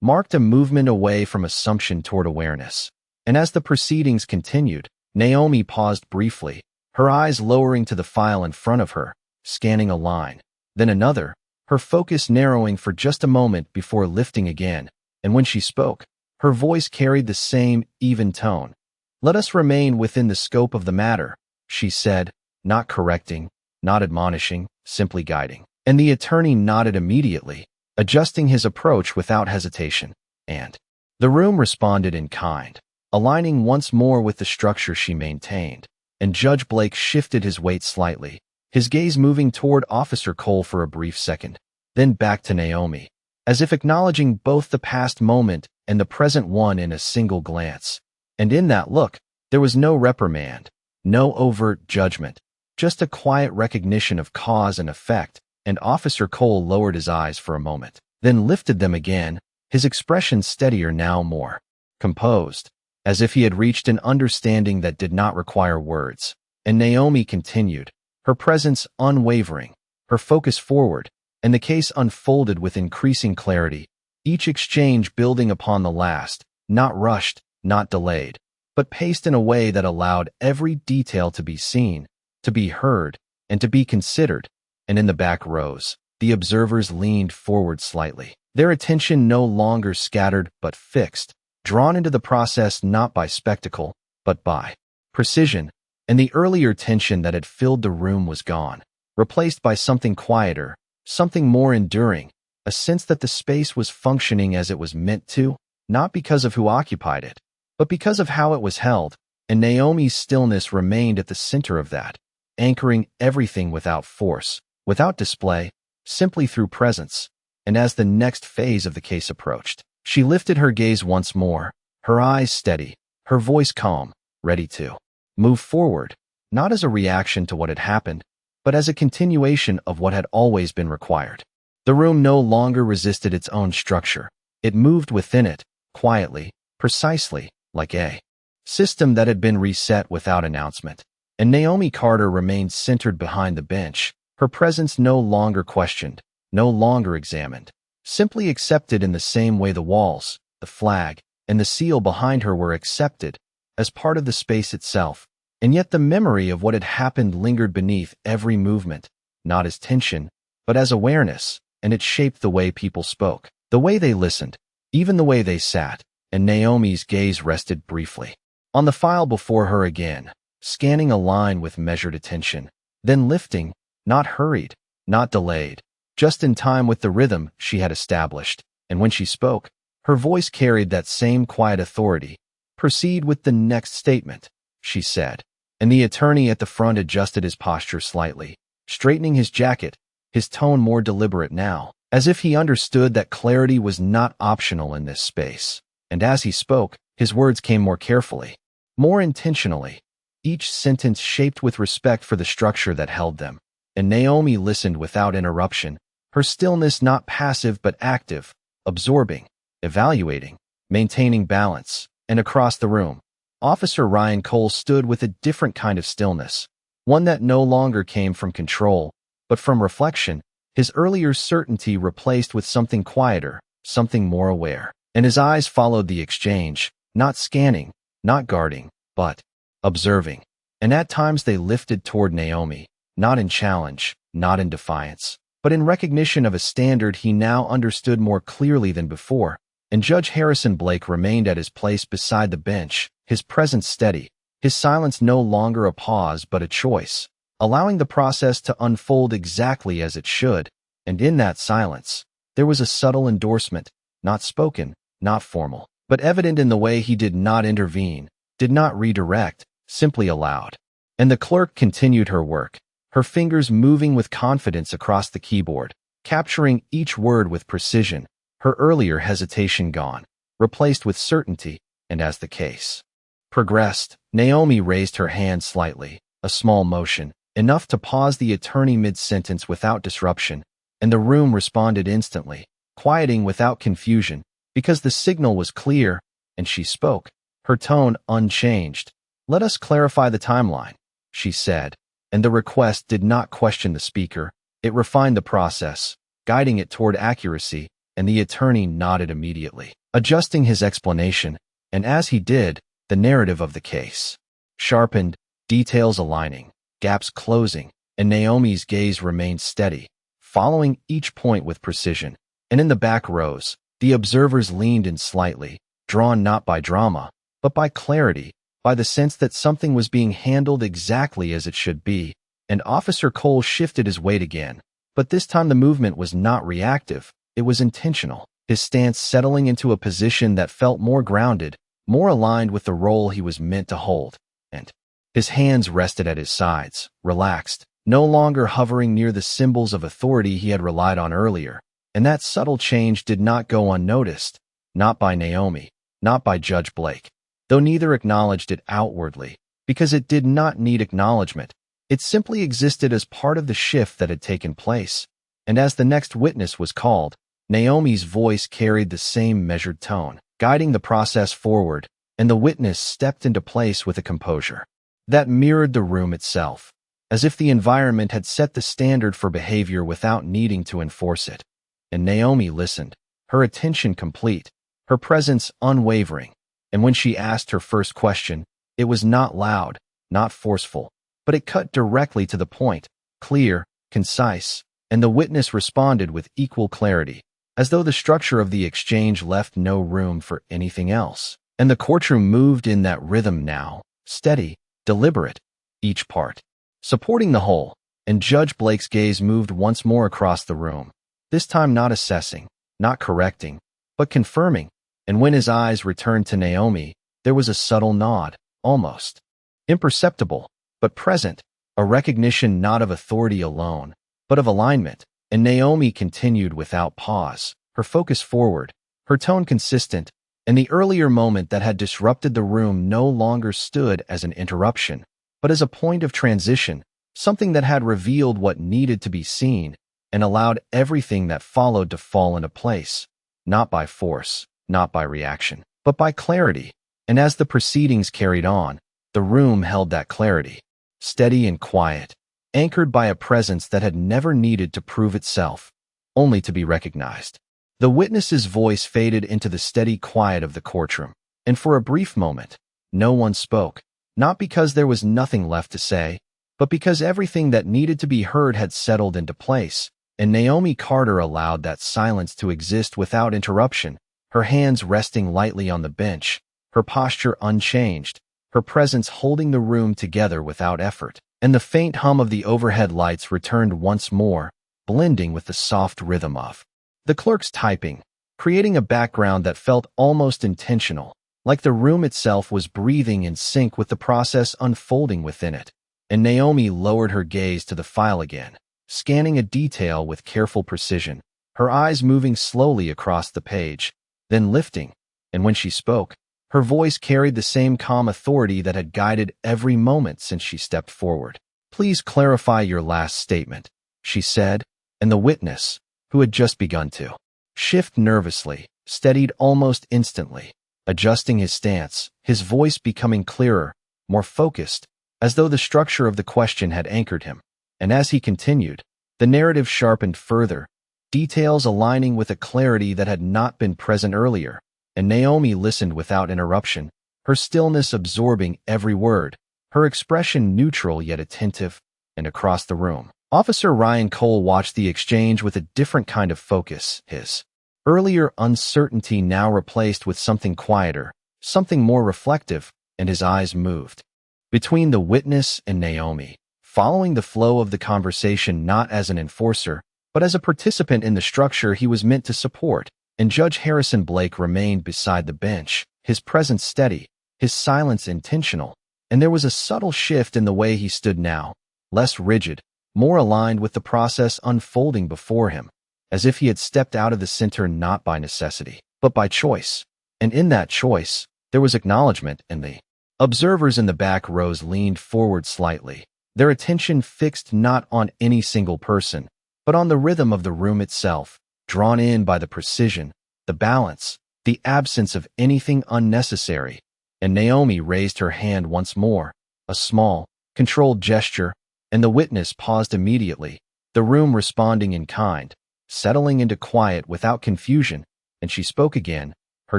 marked a movement away from assumption toward awareness. And as the proceedings continued, Naomi paused briefly, her eyes lowering to the file in front of her, scanning a line, then another, her focus narrowing for just a moment before lifting again. And when she spoke, her voice carried the same, even tone. "Let us remain within the scope of the matter," she said, not correcting, not admonishing, simply guiding. And the attorney nodded immediately, adjusting his approach without hesitation. And the room responded in kind, aligning once more with the structure she maintained. And Judge Blake shifted his weight slightly, his gaze moving toward Officer Cole for a brief second, then back to Naomi, as if acknowledging both the past moment and the present one in a single glance. And in that look, there was no reprimand, No overt judgment, just a quiet recognition of cause and effect, and Officer Cole lowered his eyes for a moment, then lifted them again, his expression steadier now, more composed, as if he had reached an understanding that did not require words. And Naomi continued, her presence unwavering, her focus forward, and the case unfolded with increasing clarity, each exchange building upon the last, not rushed, not delayed, but paced in a way that allowed every detail to be seen, to be heard, and to be considered. And in the back rows, the observers leaned forward slightly, their attention no longer scattered but fixed, drawn into the process not by spectacle, but by precision, and the earlier tension that had filled the room was gone, replaced by something quieter, something more enduring, a sense that the space was functioning as it was meant to, not because of who occupied it, but because of how it was held, and Naomi's stillness remained at the center of that, anchoring everything without force, without display, simply through presence. And as the next phase of the case approached, she lifted her gaze once more, her eyes steady, her voice calm, ready to move forward, not as a reaction to what had happened, but as a continuation of what had always been required. The room no longer resisted its own structure. It moved within it, quietly, precisely, like a system that had been reset without announcement. And Naomi Carter remained centered behind the bench, her presence no longer questioned, no longer examined, simply accepted in the same way the walls, the flag, and the seal behind her were accepted, as part of the space itself. And yet the memory of what had happened lingered beneath every movement, not as tension, but as awareness, and it shaped the way people spoke, the way they listened, even the way they sat. And Naomi's gaze rested briefly on the file before her again, scanning a line with measured attention, then lifting, not hurried, not delayed, just in time with the rhythm she had established. And when she spoke, her voice carried that same quiet authority. "Proceed with the next statement," she said, and the attorney at the front adjusted his posture slightly, straightening his jacket, his tone more deliberate now, as if he understood that clarity was not optional in this space. And as he spoke, his words came more carefully, more intentionally, each sentence shaped with respect for the structure that held them. And Naomi listened without interruption, her stillness not passive but active, absorbing, evaluating, maintaining balance. And across the room, Officer Ryan Cole stood with a different kind of stillness, one that no longer came from control, but from reflection, his earlier certainty replaced with something quieter, something more aware. And his eyes followed the exchange, not scanning, not guarding, but observing. And at times they lifted toward Naomi, not in challenge, not in defiance, but in recognition of a standard he now understood more clearly than before. And Judge Harrison Blake remained at his place beside the bench, his presence steady, his silence no longer a pause but a choice, allowing the process to unfold exactly as it should. And in that silence, there was a subtle endorsement, not spoken, not formal, but evident in the way he did not intervene, did not redirect, simply allowed. And the clerk continued her work, her fingers moving with confidence across the keyboard, capturing each word with precision, her earlier hesitation gone, replaced with certainty. And as the case progressed, Naomi raised her hand slightly, a small motion, enough to pause the attorney mid-sentence without disruption, and the room responded instantly, quieting without confusion, because the signal was clear. And she spoke, her tone unchanged. "Let us clarify the timeline," she said, and the request did not question the speaker. It refined the process, guiding it toward accuracy. And the attorney nodded immediately, adjusting his explanation, and as he did, the narrative of the case sharpened, details aligning, gaps closing, and Naomi's gaze remained steady, following each point with precision. And in the back rows, the observers leaned in slightly, drawn not by drama, but by clarity, by the sense that something was being handled exactly as it should be. And Officer Cole shifted his weight again, but this time the movement was not reactive. It was intentional, his stance settling into a position that felt more grounded, more aligned with the role he was meant to hold. And his hands rested at his sides, relaxed, no longer hovering near the symbols of authority he had relied on earlier. And that subtle change did not go unnoticed, not by Naomi, not by Judge Blake, though neither acknowledged it outwardly, because it did not need acknowledgement. It simply existed as part of the shift that had taken place. And as the next witness was called, Naomi's voice carried the same measured tone, guiding the process forward, and the witness stepped into place with a composure that mirrored the room itself, as if the environment had set the standard for behavior without needing to enforce it. And Naomi listened, her attention complete, her presence unwavering. And when she asked her first question, it was not loud, not forceful, but it cut directly to the point, clear, concise, and the witness responded with equal clarity, as though the structure of the exchange left no room for anything else. And the courtroom moved in that rhythm now, steady, deliberate, each part supporting the whole, and Judge Blake's gaze moved once more across the room, this time not assessing, not correcting, but confirming, and when his eyes returned to Naomi, there was a subtle nod, almost imperceptible, but present, a recognition not of authority alone, but of alignment, and Naomi continued without pause, her focus forward, her tone consistent, and the earlier moment that had disrupted the room no longer stood as an interruption, but as a point of transition, something that had revealed what needed to be seen and allowed everything that followed to fall into place, not by force, not by reaction, but by clarity. And as the proceedings carried on, the room held that clarity, steady and quiet, anchored by a presence that had never needed to prove itself, only to be recognized. The witness's voice faded into the steady quiet of the courtroom, and for a brief moment, no one spoke, not because there was nothing left to say, but because everything that needed to be heard had settled into place, and Naomi Carter allowed that silence to exist without interruption, her hands resting lightly on the bench, her posture unchanged, her presence holding the room together without effort. And the faint hum of the overhead lights returned once more, blending with the soft rhythm of the clerk's typing, creating a background that felt almost intentional, like the room itself was breathing in sync with the process unfolding within it. And Naomi lowered her gaze to the file again, scanning a detail with careful precision, her eyes moving slowly across the page, then lifting, and when she spoke, her voice carried the same calm authority that had guided every moment since she stepped forward. "Please clarify your last statement," she said, and the witness, who had just begun to shift nervously, steadied almost instantly, adjusting his stance, his voice becoming clearer, more focused, as though the structure of the question had anchored him. And as he continued, the narrative sharpened further, details aligning with a clarity that had not been present earlier. And Naomi listened without interruption, her stillness absorbing every word, her expression neutral yet attentive. And across the room, Officer Ryan Cole watched the exchange with a different kind of focus, his earlier uncertainty now replaced with something quieter, something more reflective, and his eyes moved between the witness and Naomi, following the flow of the conversation not as an enforcer, but as a participant in the structure he was meant to support. And Judge Harrison Blake remained beside the bench, his presence steady, his silence intentional, and there was a subtle shift in the way he stood now, less rigid, more aligned with the process unfolding before him, as if he had stepped out of the center not by necessity, but by choice. And in that choice, there was acknowledgement, and the observers in the back rows leaned forward slightly, their attention fixed not on any single person, but on the rhythm of the room itself, drawn in by the precision, the balance, the absence of anything unnecessary. And Naomi raised her hand once more, a small, controlled gesture, and the witness paused immediately, the room responding in kind, settling into quiet without confusion, and she spoke again, her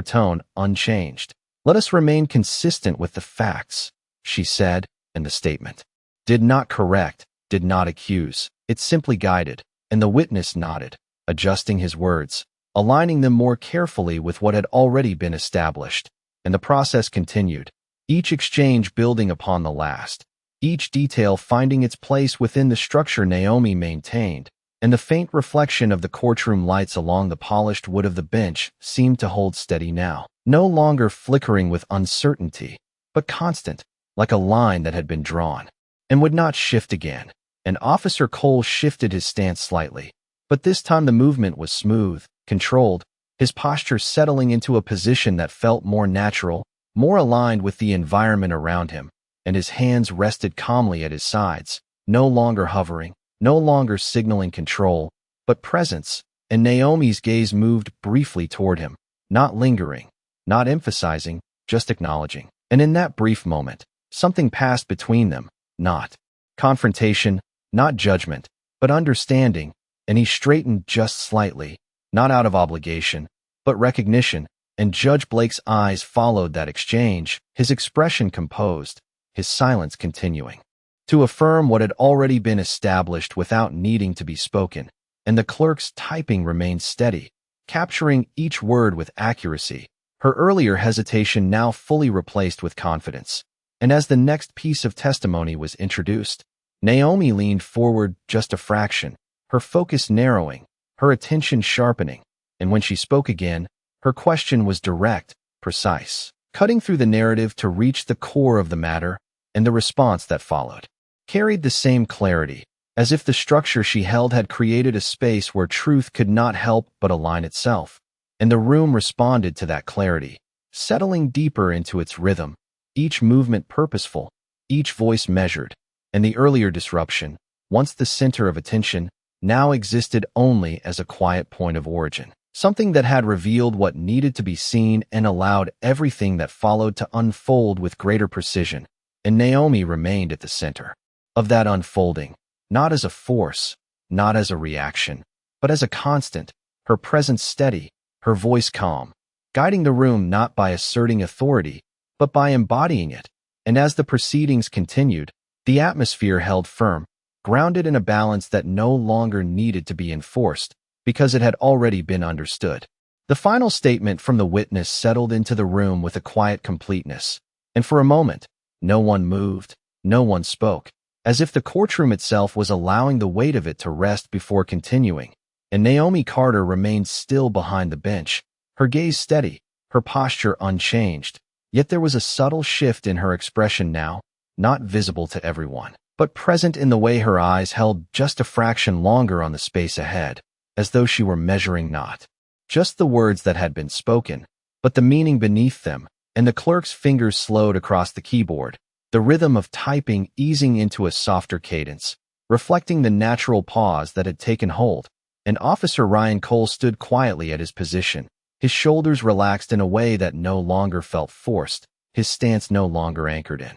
tone unchanged. "Let us remain consistent with the facts," she said, and the statement did not correct, did not accuse, it simply guided, and the witness nodded, adjusting his words, aligning them more carefully with what had already been established. And the process continued, each exchange building upon the last, each detail finding its place within the structure Naomi maintained, and the faint reflection of the courtroom lights along the polished wood of the bench seemed to hold steady now, no longer flickering with uncertainty, but constant, like a line that had been drawn, and would not shift again. And Officer Cole shifted his stance slightly, but this time the movement was smooth, controlled, his posture settling into a position that felt more natural, more aligned with the environment around him. and his hands rested calmly at his sides, no longer hovering, no longer signaling control, but presence, and Naomi's gaze moved briefly toward him, not lingering, not emphasizing, just acknowledging. And in that brief moment, something passed between them, not confrontation, not judgment, but understanding, and he straightened just slightly, not out of obligation, but recognition, and Judge Blake's eyes followed that exchange, his expression composed, his silence continuing to affirm what had already been established without needing to be spoken, and the clerk's typing remained steady, capturing each word with accuracy, her earlier hesitation now fully replaced with confidence. And as the next piece of testimony was introduced, Naomi leaned forward just a fraction, her focus narrowing, her attention sharpening, and when she spoke again, her question was direct, precise, cutting through the narrative to reach the core of the matter, and the response that followed carried the same clarity, as if the structure she held had created a space where truth could not help but align itself. And the room responded to that clarity, settling deeper into its rhythm, each movement purposeful, each voice measured, and the earlier disruption, once the center of attention, now existed only as a quiet point of origin, something that had revealed what needed to be seen and allowed everything that followed to unfold with greater precision. And Naomi remained at the center of that unfolding, not as a force, not as a reaction, but as a constant, her presence steady, her voice calm, guiding the room not by asserting authority, but by embodying it. And as the proceedings continued, the atmosphere held firm, grounded in a balance that no longer needed to be enforced, because it had already been understood. The final statement from the witness settled into the room with a quiet completeness, and for a moment, no one moved, no one spoke, as if the courtroom itself was allowing the weight of it to rest before continuing. And Naomi Carter remained still behind the bench, her gaze steady, her posture unchanged. Yet there was a subtle shift in her expression now, not visible to everyone, but present in the way her eyes held just a fraction longer on the space ahead, as though she were measuring not just the words that had been spoken, but the meaning beneath them. And the clerk's fingers slowed across the keyboard, the rhythm of typing easing into a softer cadence, reflecting the natural pause that had taken hold. And Officer Ryan Cole stood quietly at his position, his shoulders relaxed in a way that no longer felt forced, his stance no longer anchored in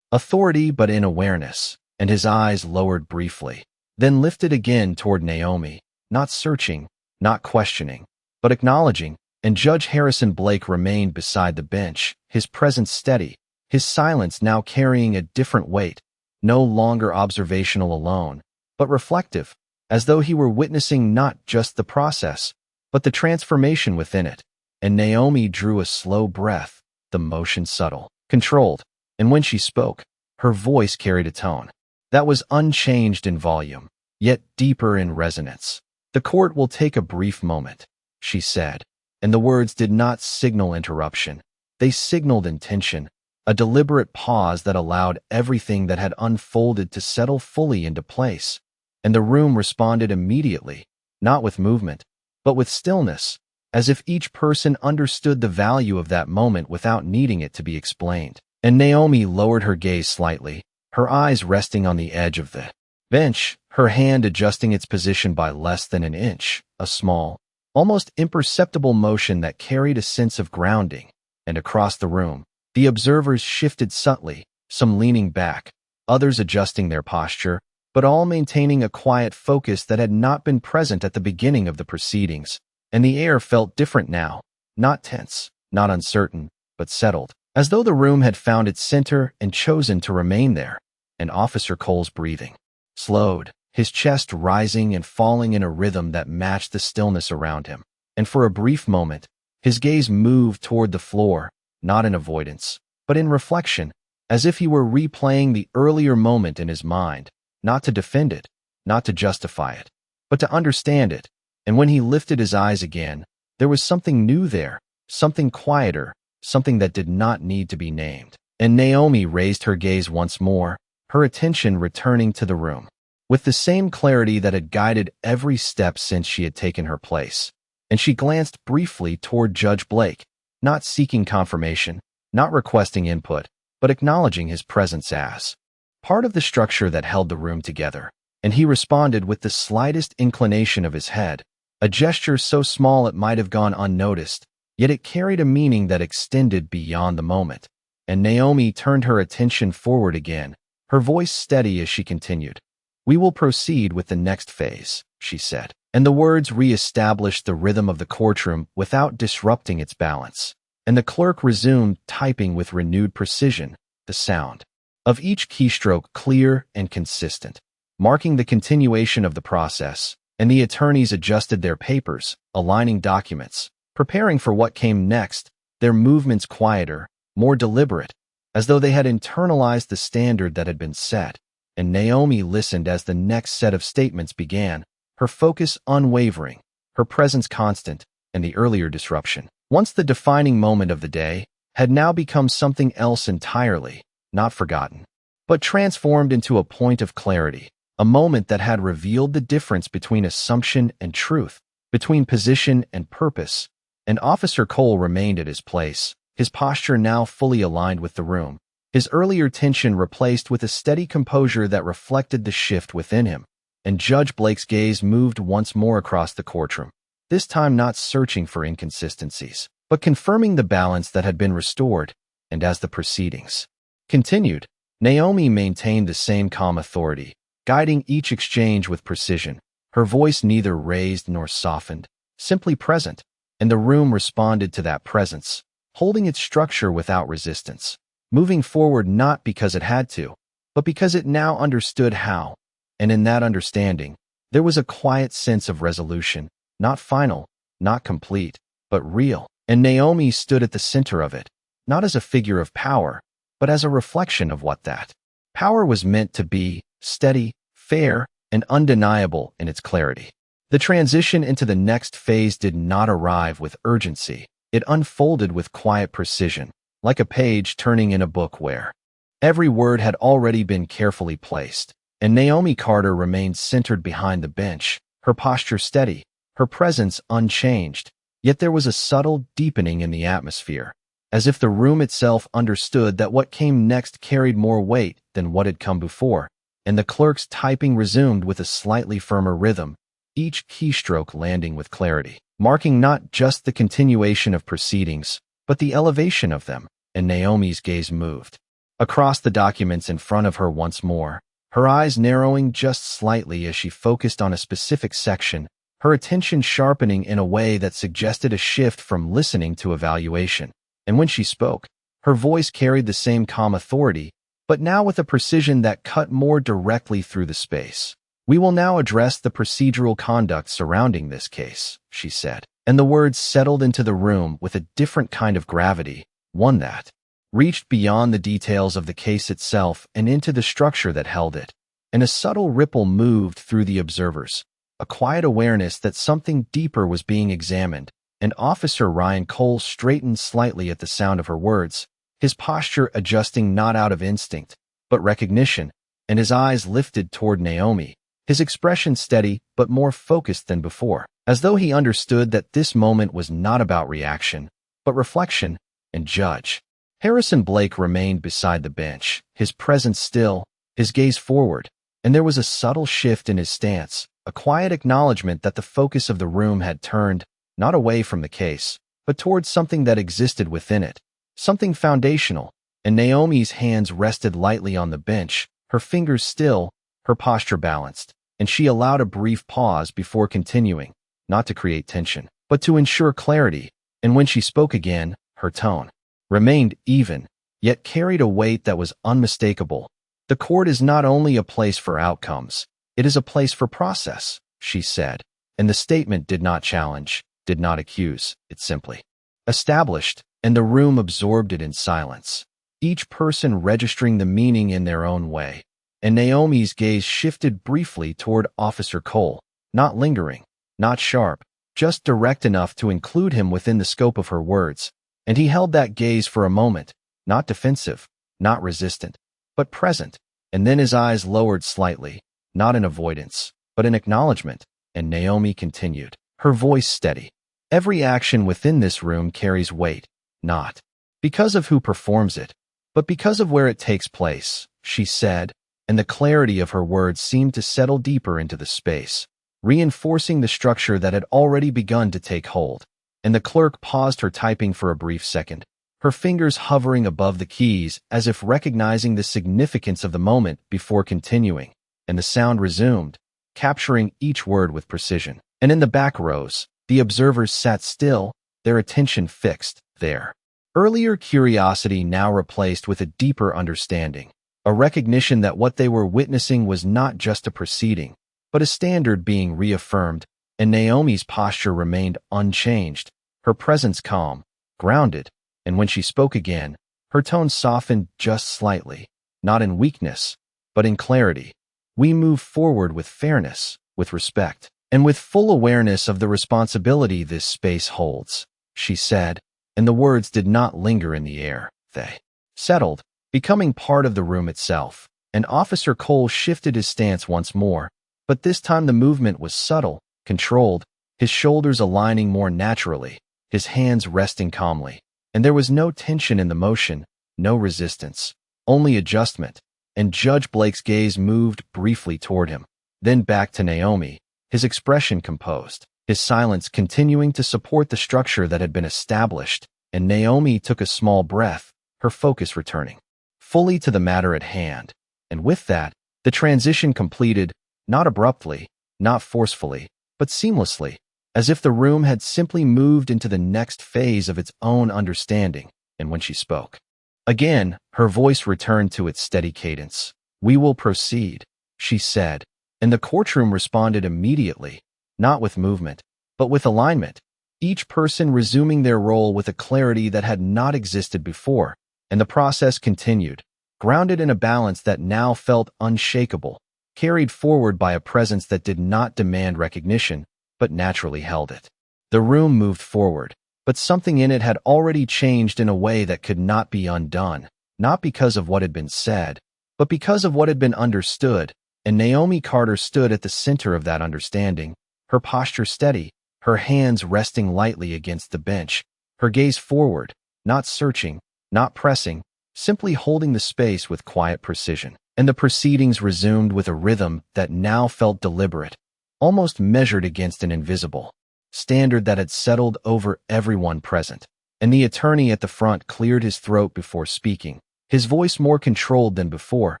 authority but in awareness, and his eyes lowered briefly, then lifted again toward Naomi, not searching, not questioning, but acknowledging. And Judge Harrison Blake remained beside the bench, his presence steady, his silence now carrying a different weight, no longer observational alone, but reflective, as though he were witnessing not just the process, but the transformation within it. And Naomi drew a slow breath, the motion subtle, controlled, and when she spoke, her voice carried a tone that was unchanged in volume, yet deeper in resonance. "The court will take a brief moment," she said, and the words did not signal interruption. They signaled intention, a deliberate pause that allowed everything that had unfolded to settle fully into place. And the room responded immediately, not with movement, but with stillness, as if each person understood the value of that moment without needing it to be explained. And Naomi lowered her gaze slightly, her eyes resting on the edge of the bench, her hand adjusting its position by less than an inch, a small, almost imperceptible motion that carried a sense of grounding. And across the room, the observers shifted subtly, some leaning back, others adjusting their posture, but all maintaining a quiet focus that had not been present at the beginning of the proceedings. And the air felt different now, not tense, not uncertain, but settled, as though the room had found its center and chosen to remain there. And Officer Cole's breathing slowed, his chest rising and falling in a rhythm that matched the stillness around him. And for a brief moment, his gaze moved toward the floor, not in avoidance, but in reflection, as if he were replaying the earlier moment in his mind, not to defend it, not to justify it, but to understand it. And when he lifted his eyes again, there was something new there, something quieter, something that did not need to be named. And Naomi raised her gaze once more, her attention returning to the room, with the same clarity that had guided every step since she had taken her place. And she glanced briefly toward Judge Blake, not seeking confirmation, not requesting input, but acknowledging his presence as part of the structure that held the room together. And he responded with the slightest inclination of his head, a gesture so small it might have gone unnoticed, yet it carried a meaning that extended beyond the moment. And Naomi turned her attention forward again, her voice steady as she continued. "We will proceed with the next phase," she said, and the words re-established the rhythm of the courtroom without disrupting its balance. And the clerk resumed typing with renewed precision, the sound of each keystroke clear and consistent, marking the continuation of the process. And the attorneys adjusted their papers, aligning documents, preparing for what came next, their movements quieter, more deliberate, as though they had internalized the standard that had been set. And Naomi listened as the next set of statements began, her focus unwavering, her presence constant, and the earlier disruption, once the defining moment of the day, had now become something else entirely, not forgotten, but transformed into a point of clarity, a moment that had revealed the difference between assumption and truth, between position and purpose. And Officer Cole remained at his place, his posture now fully aligned with the room, his earlier tension replaced with a steady composure that reflected the shift within him. And Judge Blake's gaze moved once more across the courtroom, this time not searching for inconsistencies, but confirming the balance that had been restored. And as the proceedings continued, Naomi maintained the same calm authority, guiding each exchange with precision, her voice neither raised nor softened, simply present. And the room responded to that presence, holding its structure without resistance, moving forward not because it had to, but because it now understood how. And in that understanding, there was a quiet sense of resolution, not final, not complete, but real. And Naomi stood at the center of it, not as a figure of power, but as a reflection of what that power was meant to be: steady, fair, and undeniable in its clarity. The transition into the next phase did not arrive with urgency. It unfolded with quiet precision, like a page turning in a book where every word had already been carefully placed. And Naomi Carter remained centered behind the bench, her posture steady, her presence unchanged. Yet there was a subtle deepening in the atmosphere, as if the room itself understood that what came next carried more weight than what had come before. And the clerk's typing resumed with a slightly firmer rhythm, each keystroke landing with clarity, marking not just the continuation of proceedings, but the elevation of them. And Naomi's gaze moved across the documents in front of her once more, her eyes narrowing just slightly as she focused on a specific section, her attention sharpening in a way that suggested a shift from listening to evaluation. And when she spoke, her voice carried the same calm authority, but now with a precision that cut more directly through the space. "We will now address the procedural conduct surrounding this case," she said, and the words settled into the room with a different kind of gravity, one that reached beyond the details of the case itself and into the structure that held it. And a subtle ripple moved through the observers, a quiet awareness that something deeper was being examined. And Officer Ryan Cole straightened slightly at the sound of her words, his posture adjusting not out of instinct, but recognition, and his eyes lifted toward Naomi, his expression steady but more focused than before, as though he understood that this moment was not about reaction, but reflection. And Judge Harrison Blake remained beside the bench, his presence still, his gaze forward, and there was a subtle shift in his stance, a quiet acknowledgement that the focus of the room had turned, not away from the case, but towards something that existed within it, something foundational. And Naomi's hands rested lightly on the bench, her fingers still, her posture balanced, and she allowed a brief pause before continuing, not to create tension, but to ensure clarity. And when she spoke again, her tone remained even, yet carried a weight that was unmistakable. "The court is not only a place for outcomes, it is a place for process," she said, and the statement did not challenge, did not accuse, it simply established, and the room absorbed it in silence, each person registering the meaning in their own way. And Naomi's gaze shifted briefly toward Officer Cole, not lingering, not sharp, just direct enough to include him within the scope of her words. And he held that gaze for a moment, not defensive, not resistant, but present. And then his eyes lowered slightly, not in avoidance, but in acknowledgement. And Naomi continued, her voice steady. "Every action within this room carries weight, not because of who performs it, but because of where it takes place, she said, and the clarity of her words seemed to settle deeper into the space, reinforcing the structure that had already begun to take hold. And the clerk paused her typing for a brief second, her fingers hovering above the keys as if recognizing the significance of the moment before continuing, and the sound resumed, capturing each word with precision. And in the back rows, the observers sat still, their attention fixed there. Earlier curiosity now replaced with a deeper understanding, a recognition that what they were witnessing was not just a proceeding, but a standard being reaffirmed, and Naomi's posture remained unchanged, her presence calm, grounded, and when she spoke again, her tone softened just slightly, not in weakness, but in clarity. We move forward with fairness, with respect, and with full awareness of the responsibility this space holds, she said, and the words did not linger in the air. They settled, becoming part of the room itself, and Officer Cole shifted his stance once more, but this time the movement was subtle, controlled, his shoulders aligning more naturally, his hands resting calmly, and there was no tension in the motion, no resistance, only adjustment, and Judge Blake's gaze moved briefly toward him, then back to Naomi, his expression composed, his silence continuing to support the structure that had been established, and Naomi took a small breath, her focus returning fully to the matter at hand. And with that, the transition completed, not abruptly, not forcefully, but seamlessly, as if the room had simply moved into the next phase of its own understanding. And when she spoke again, her voice returned to its steady cadence. "We will proceed," she said, and the courtroom responded immediately, not with movement, but with alignment, each person resuming their role with a clarity that had not existed before, and the process continued, grounded in a balance that now felt unshakable, carried forward by a presence that did not demand recognition, but naturally held it. The room moved forward, but something in it had already changed in a way that could not be undone, not because of what had been said, but because of what had been understood, and Naomi Carter stood at the center of that understanding, her posture steady, her hands resting lightly against the bench, her gaze forward, not searching, not pressing, simply holding the space with quiet precision. And the proceedings resumed with a rhythm that now felt deliberate, almost measured against an invisible standard that had settled over everyone present. And the attorney at the front cleared his throat before speaking, his voice more controlled than before,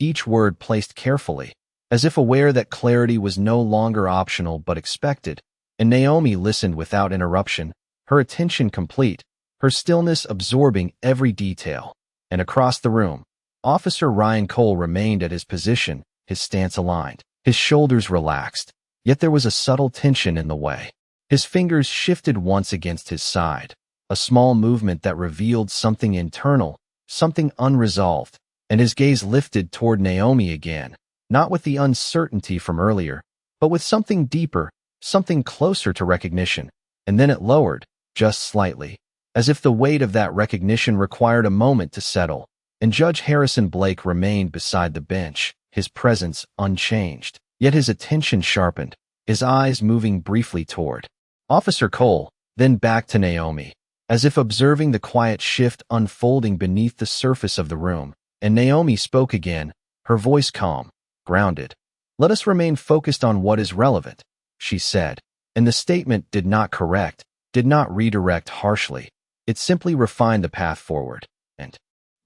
each word placed carefully, as if aware that clarity was no longer optional but expected. And Naomi listened without interruption, her attention complete, her stillness absorbing every detail. And across the room, Officer Ryan Cole remained at his position, his stance aligned, his shoulders relaxed, yet there was a subtle tension in the way. His fingers shifted once against his side, a small movement that revealed something internal, something unresolved, and his gaze lifted toward Naomi again, not with the uncertainty from earlier, but with something deeper, something closer to recognition, and then it lowered, just slightly, as if the weight of that recognition required a moment to settle, and Judge Harrison Blake remained beside the bench, his presence unchanged, yet his attention sharpened, his eyes moving briefly toward Officer Cole, then back to Naomi, as if observing the quiet shift unfolding beneath the surface of the room, and Naomi spoke again, her voice calm, grounded. "Let us remain focused on what is relevant," she said, and the statement did not correct, did not redirect harshly. It simply refined the path forward, and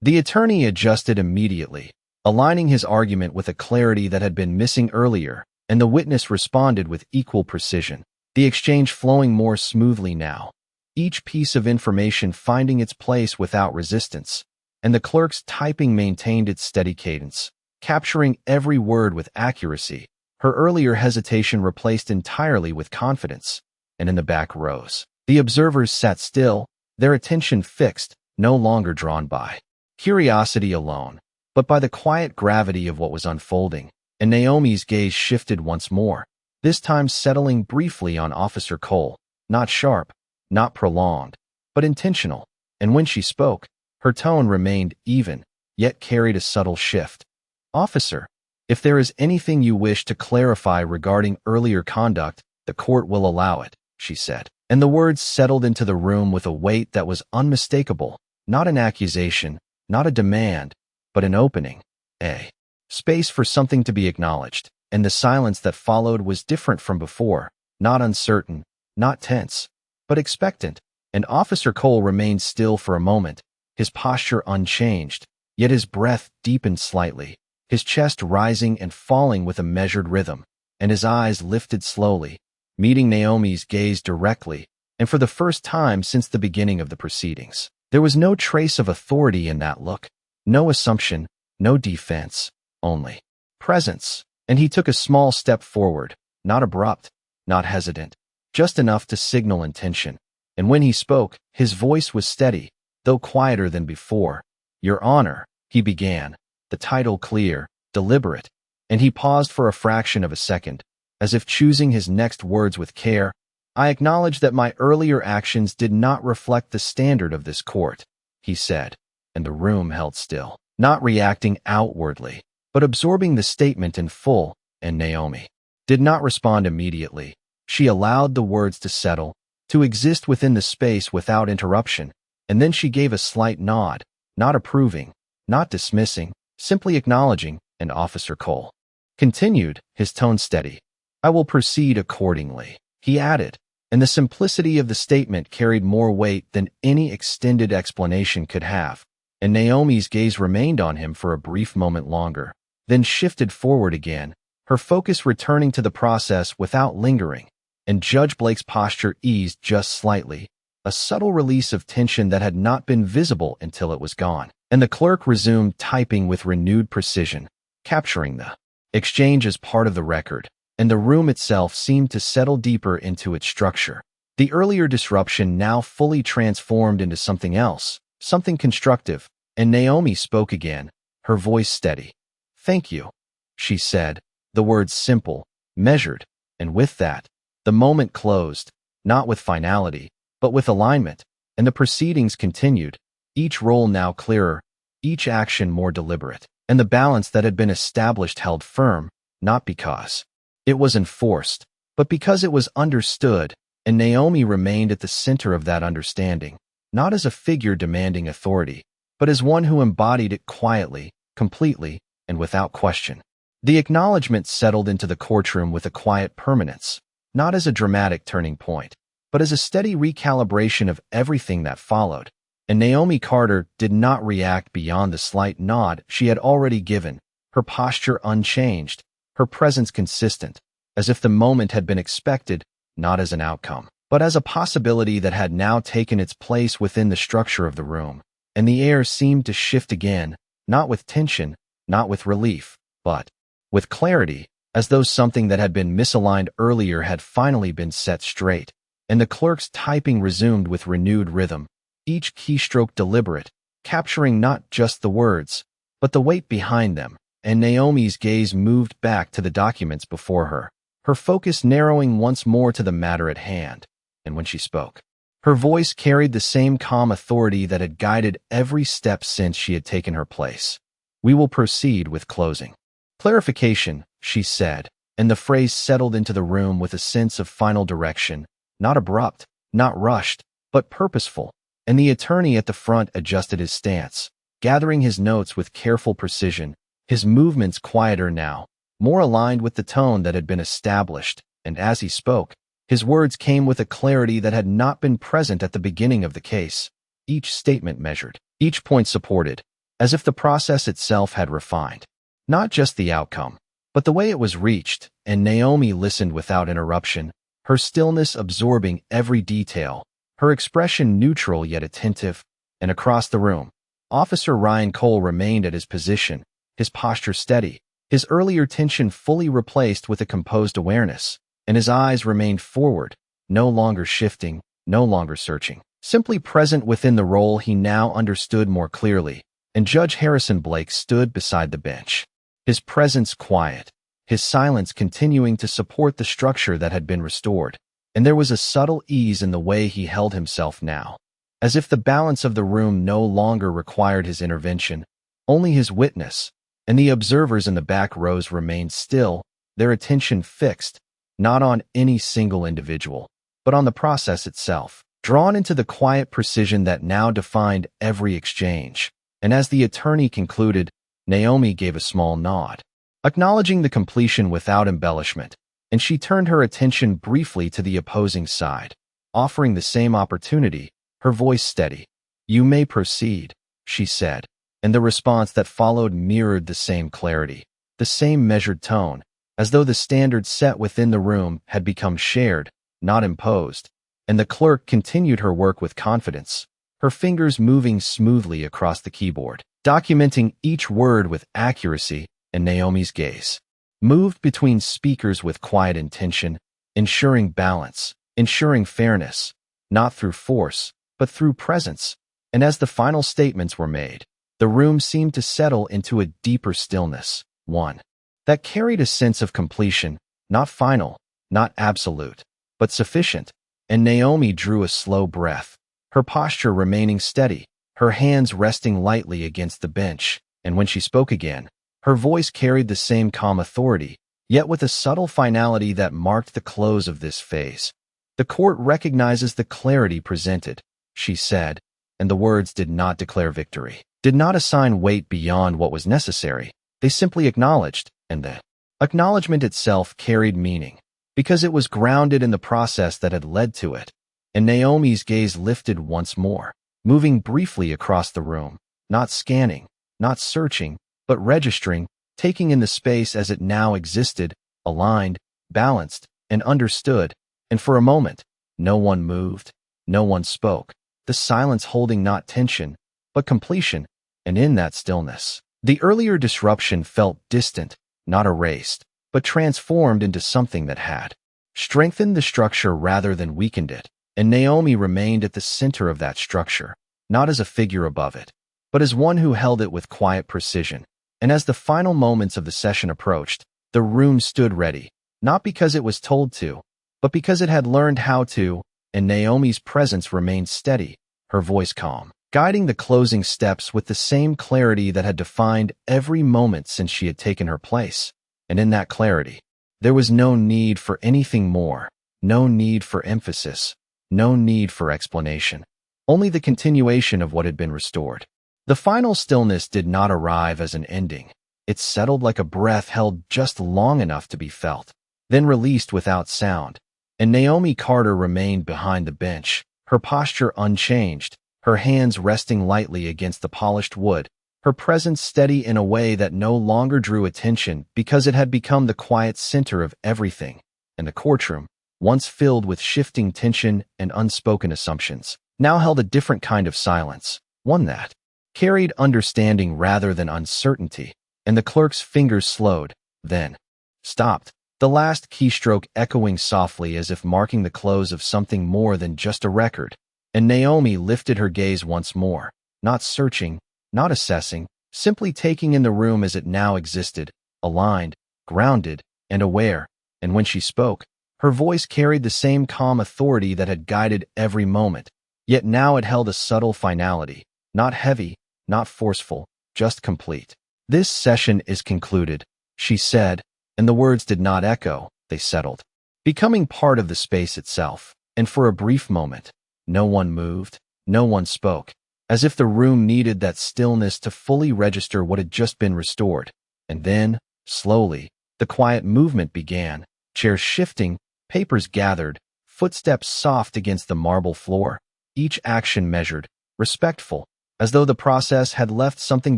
the attorney adjusted immediately, aligning his argument with a clarity that had been missing earlier, and the witness responded with equal precision, the exchange flowing more smoothly now, each piece of information finding its place without resistance, and the clerk's typing maintained its steady cadence, capturing every word with accuracy, her earlier hesitation replaced entirely with confidence. And in the back rows, the observers sat still, their attention fixed, no longer drawn by curiosity alone, but by the quiet gravity of what was unfolding. And Naomi's gaze shifted once more, this time settling briefly on Officer Cole, not sharp, not prolonged, but intentional. And when she spoke, her tone remained even, yet carried a subtle shift. "Officer, if there is anything you wish to clarify regarding earlier conduct, the court will allow it," she said. And the words settled into the room with a weight that was unmistakable, not an accusation, not a demand, but an opening, a space for something to be acknowledged. And the silence that followed was different from before, not uncertain, not tense, but expectant. And Officer Cole remained still for a moment, his posture unchanged, yet his breath deepened slightly, his chest rising and falling with a measured rhythm, and his eyes lifted slowly, meeting Naomi's gaze directly, and for the first time since the beginning of the proceedings. There was no trace of authority in that look, no assumption, no defense, only presence. And he took a small step forward, not abrupt, not hesitant, just enough to signal intention. And when he spoke, his voice was steady, though quieter than before. "Your Honor," he began, the title clear, deliberate, and he paused for a fraction of a second, as if choosing his next words with care. "I acknowledge that my earlier actions did not reflect the standard of this court," he said, and the room held still, not reacting outwardly, but absorbing the statement in full. And Naomi did not respond immediately. She allowed the words to settle, to exist within the space without interruption, and then she gave a slight nod, not approving, not dismissing, simply acknowledging, and Officer Cole continued, his tone steady. "I will proceed accordingly," he added, and the simplicity of the statement carried more weight than any extended explanation could have. And Naomi's gaze remained on him for a brief moment longer, then shifted forward again, her focus returning to the process without lingering. And Judge Blake's posture eased just slightly, a subtle release of tension that had not been visible until it was gone. And the clerk resumed typing with renewed precision, capturing the exchange as part of the record, and the room itself seemed to settle deeper into its structure. The earlier disruption now fully transformed into something else, something constructive, and Naomi spoke again, her voice steady. "Thank you," she said, the words simple, measured, and with that, the moment closed, not with finality, but with alignment, and the proceedings continued, each role now clearer, each action more deliberate, and the balance that had been established held firm, not because it was enforced, but because it was understood, and Naomi remained at the center of that understanding, not as a figure demanding authority, but as one who embodied it quietly, completely, and without question. The acknowledgement settled into the courtroom with a quiet permanence, not as a dramatic turning point, but as a steady recalibration of everything that followed. And Naomi Carter did not react beyond the slight nod she had already given, her posture unchanged, her presence consistent, as if the moment had been expected, not as an outcome, but as a possibility that had now taken its place within the structure of the room. And the air seemed to shift again, not with tension, not with relief, but with clarity, as though something that had been misaligned earlier had finally been set straight. And the clerk's typing resumed with renewed rhythm, each keystroke deliberate, capturing not just the words, but the weight behind them. And Naomi's gaze moved back to the documents before her, her focus narrowing once more to the matter at hand. And when she spoke, her voice carried the same calm authority that had guided every step since she had taken her place. "We will proceed with closing clarification," she said, and the phrase settled into the room with a sense of final direction, not abrupt, not rushed, but purposeful. And the attorney at the front adjusted his stance, gathering his notes with careful precision, his movements quieter now, more aligned with the tone that had been established. And as he spoke, his words came with a clarity that had not been present at the beginning of the case, each statement measured, each point supported, as if the process itself had refined not just the outcome, but the way it was reached. And Naomi listened without interruption, her stillness absorbing every detail, her expression neutral yet attentive. And across the room, Officer Ryan Cole remained at his position, his posture steady, his earlier tension fully replaced with a composed awareness, and his eyes remained forward, no longer shifting, no longer searching, simply present within the role he now understood more clearly. And Judge Harrison Blake stood beside the bench, his presence quiet, his silence continuing to support the structure that had been restored. And there was a subtle ease in the way he held himself now, as if the balance of the room no longer required his intervention, only his witness. And the observers in the back rows remained still, their attention fixed, not on any single individual, but on the process itself, drawn into the quiet precision that now defined every exchange. and as the attorney concluded, Naomi gave a small nod, acknowledging the completion without embellishment, and she turned her attention briefly to the opposing side, offering the same opportunity, her voice steady. "You may proceed," she said, and the response that followed mirrored the same clarity, the same measured tone, as though the standards set within the room had become shared, not imposed, and the clerk continued her work with confidence, her fingers moving smoothly across the keyboard, documenting each word with accuracy, and Naomi's gaze moved between speakers with quiet intention, ensuring balance, ensuring fairness, not through force, but through presence. And as the final statements were made, the room seemed to settle into a deeper stillness, one that carried a sense of completion, not final, not absolute, but sufficient. And Naomi drew a slow breath, her posture remaining steady, her hands resting lightly against the bench, and when she spoke again, her voice carried the same calm authority, yet with a subtle finality that marked the close of this phase. "The court recognizes the clarity presented," she said, and the words did not declare victory, did not assign weight beyond what was necessary. They simply acknowledged, and the acknowledgement itself carried meaning, because it was grounded in the process that had led to it. And Naomi's gaze lifted once more, moving briefly across the room, not scanning, not searching, but registering, taking in the space as it now existed, aligned, balanced, and understood. And for a moment, no one moved, no one spoke, the silence holding not tension, but completion. And in that stillness, the earlier disruption felt distant, not erased, but transformed into something that had strengthened the structure rather than weakened it. And Naomi remained at the center of that structure, not as a figure above it, but as one who held it with quiet precision. And as the final moments of the session approached, the room stood ready, not because it was told to, but because it had learned how to, and Naomi's presence remained steady, her voice calm, guiding the closing steps with the same clarity that had defined every moment since she had taken her place. And in that clarity, there was no need for anything more, no need for emphasis, no need for explanation, only the continuation of what had been restored. The final stillness did not arrive as an ending. It settled like a breath held just long enough to be felt, then released without sound. And Naomi Carter remained behind the bench, her posture unchanged, her hands resting lightly against the polished wood, her presence steady in a way that no longer drew attention because it had become the quiet center of everything. And the courtroom, once filled with shifting tension and unspoken assumptions, now held a different kind of silence, one that carried understanding rather than uncertainty. And the clerk's fingers slowed, then stopped, the last keystroke echoing softly as if marking the close of something more than just a record. And Naomi lifted her gaze once more, not searching, not assessing, simply taking in the room as it now existed, aligned, grounded, and aware. And when she spoke, her voice carried the same calm authority that had guided every moment, yet now it held a subtle finality, not heavy, not forceful, just complete. "This session is concluded," she said, and the words did not echo, they settled, becoming part of the space itself. And for a brief moment, no one moved, no one spoke, as if the room needed that stillness to fully register what had just been restored. And then, slowly, the quiet movement began, chairs shifting, papers gathered, footsteps soft against the marble floor, each action measured, respectful, as though the process had left something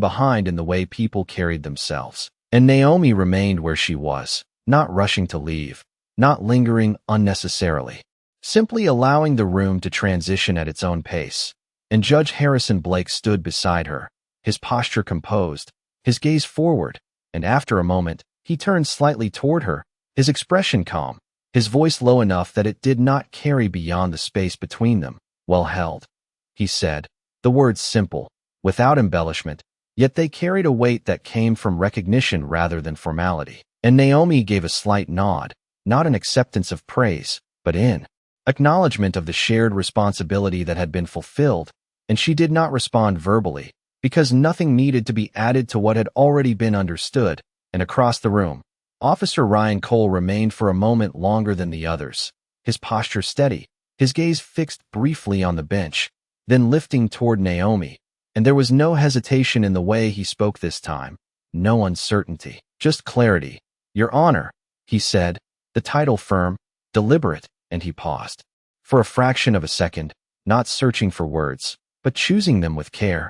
behind in the way people carried themselves. And Naomi remained where she was, not rushing to leave, not lingering unnecessarily, simply allowing the room to transition at its own pace. And Judge Harrison Blake stood beside her, his posture composed, his gaze forward, and after a moment, he turned slightly toward her, his expression calm, his voice low enough that it did not carry beyond the space between them. "Well held," he said, the words simple, without embellishment, yet they carried a weight that came from recognition rather than formality. And Naomi gave a slight nod, not an acceptance of praise, but in acknowledgement of the shared responsibility that had been fulfilled. And she did not respond verbally, because nothing needed to be added to what had already been understood. And across the room, Officer Ryan Cole remained for a moment longer than the others, his posture steady, his gaze fixed briefly on the bench, then lifting toward Naomi. and there was no hesitation in the way he spoke this time, no uncertainty, just clarity. "Your Honor," he said, the title firm, deliberate, and he paused. For a fraction of a second, not searching for words, but choosing them with care.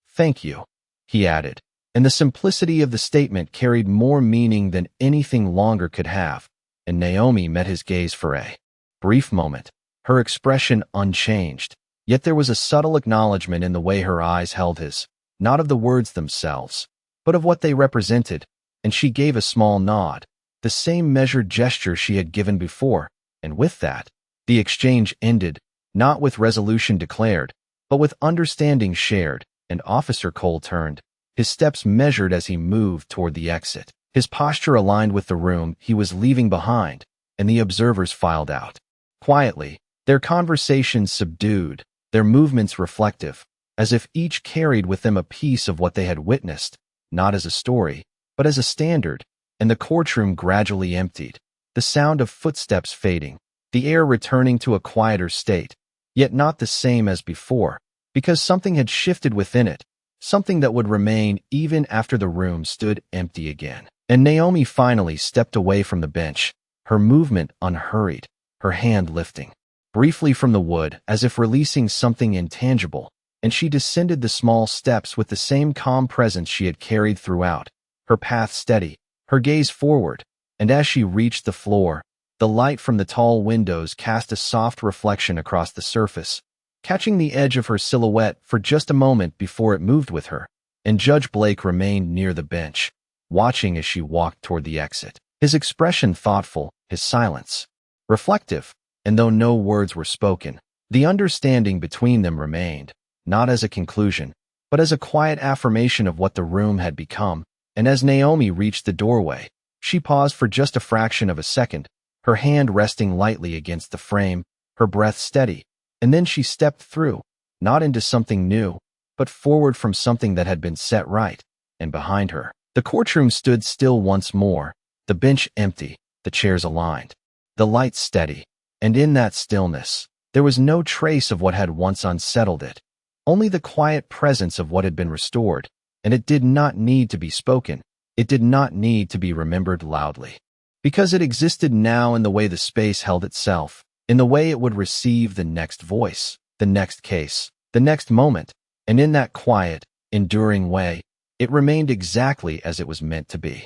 "Thank you," he added, and the simplicity of the statement carried more meaning than anything longer could have, and Naomi met his gaze for a brief moment, her expression unchanged, yet there was a subtle acknowledgement in the way her eyes held his, not of the words themselves, but of what they represented, and she gave a small nod, the same measured gesture she had given before, and with that, the exchange ended, not with resolution declared, but with understanding shared, and Officer Cole turned, his steps measured as he moved toward the exit, his posture aligned with the room he was leaving behind, and the observers filed out. Quietly, their conversations subdued, their movements reflective, as if each carried with them a piece of what they had witnessed, not as a story, but as a standard, and the courtroom gradually emptied, the sound of footsteps fading, the air returning to a quieter state, yet not the same as before, because something had shifted within it, something that would remain even after the room stood empty again. And Naomi finally stepped away from the bench, her movement unhurried, her hand lifting briefly from the wood as if releasing something intangible, and she descended the small steps with the same calm presence she had carried throughout, her path steady, her gaze forward, and as she reached the floor, the light from the tall windows cast a soft reflection across the surface, catching the edge of her silhouette for just a moment before it moved with her, and Judge Blake remained near the bench, watching as she walked toward the exit, his expression thoughtful, his silence reflective, and though no words were spoken, the understanding between them remained, not as a conclusion, but as a quiet affirmation of what the room had become, and as Naomi reached the doorway, she paused for just a fraction of a second, her hand resting lightly against the frame, her breath steady, and then she stepped through, not into something new, but forward from something that had been set right, and behind her, the courtroom stood still once more, the bench empty, the chairs aligned, the lights steady, and in that stillness, there was no trace of what had once unsettled it, only the quiet presence of what had been restored, and it did not need to be spoken, it did not need to be remembered loudly, because it existed now in the way the space held itself, in the way it would receive the next voice, the next case, the next moment, and in that quiet, enduring way, it remained exactly as it was meant to be.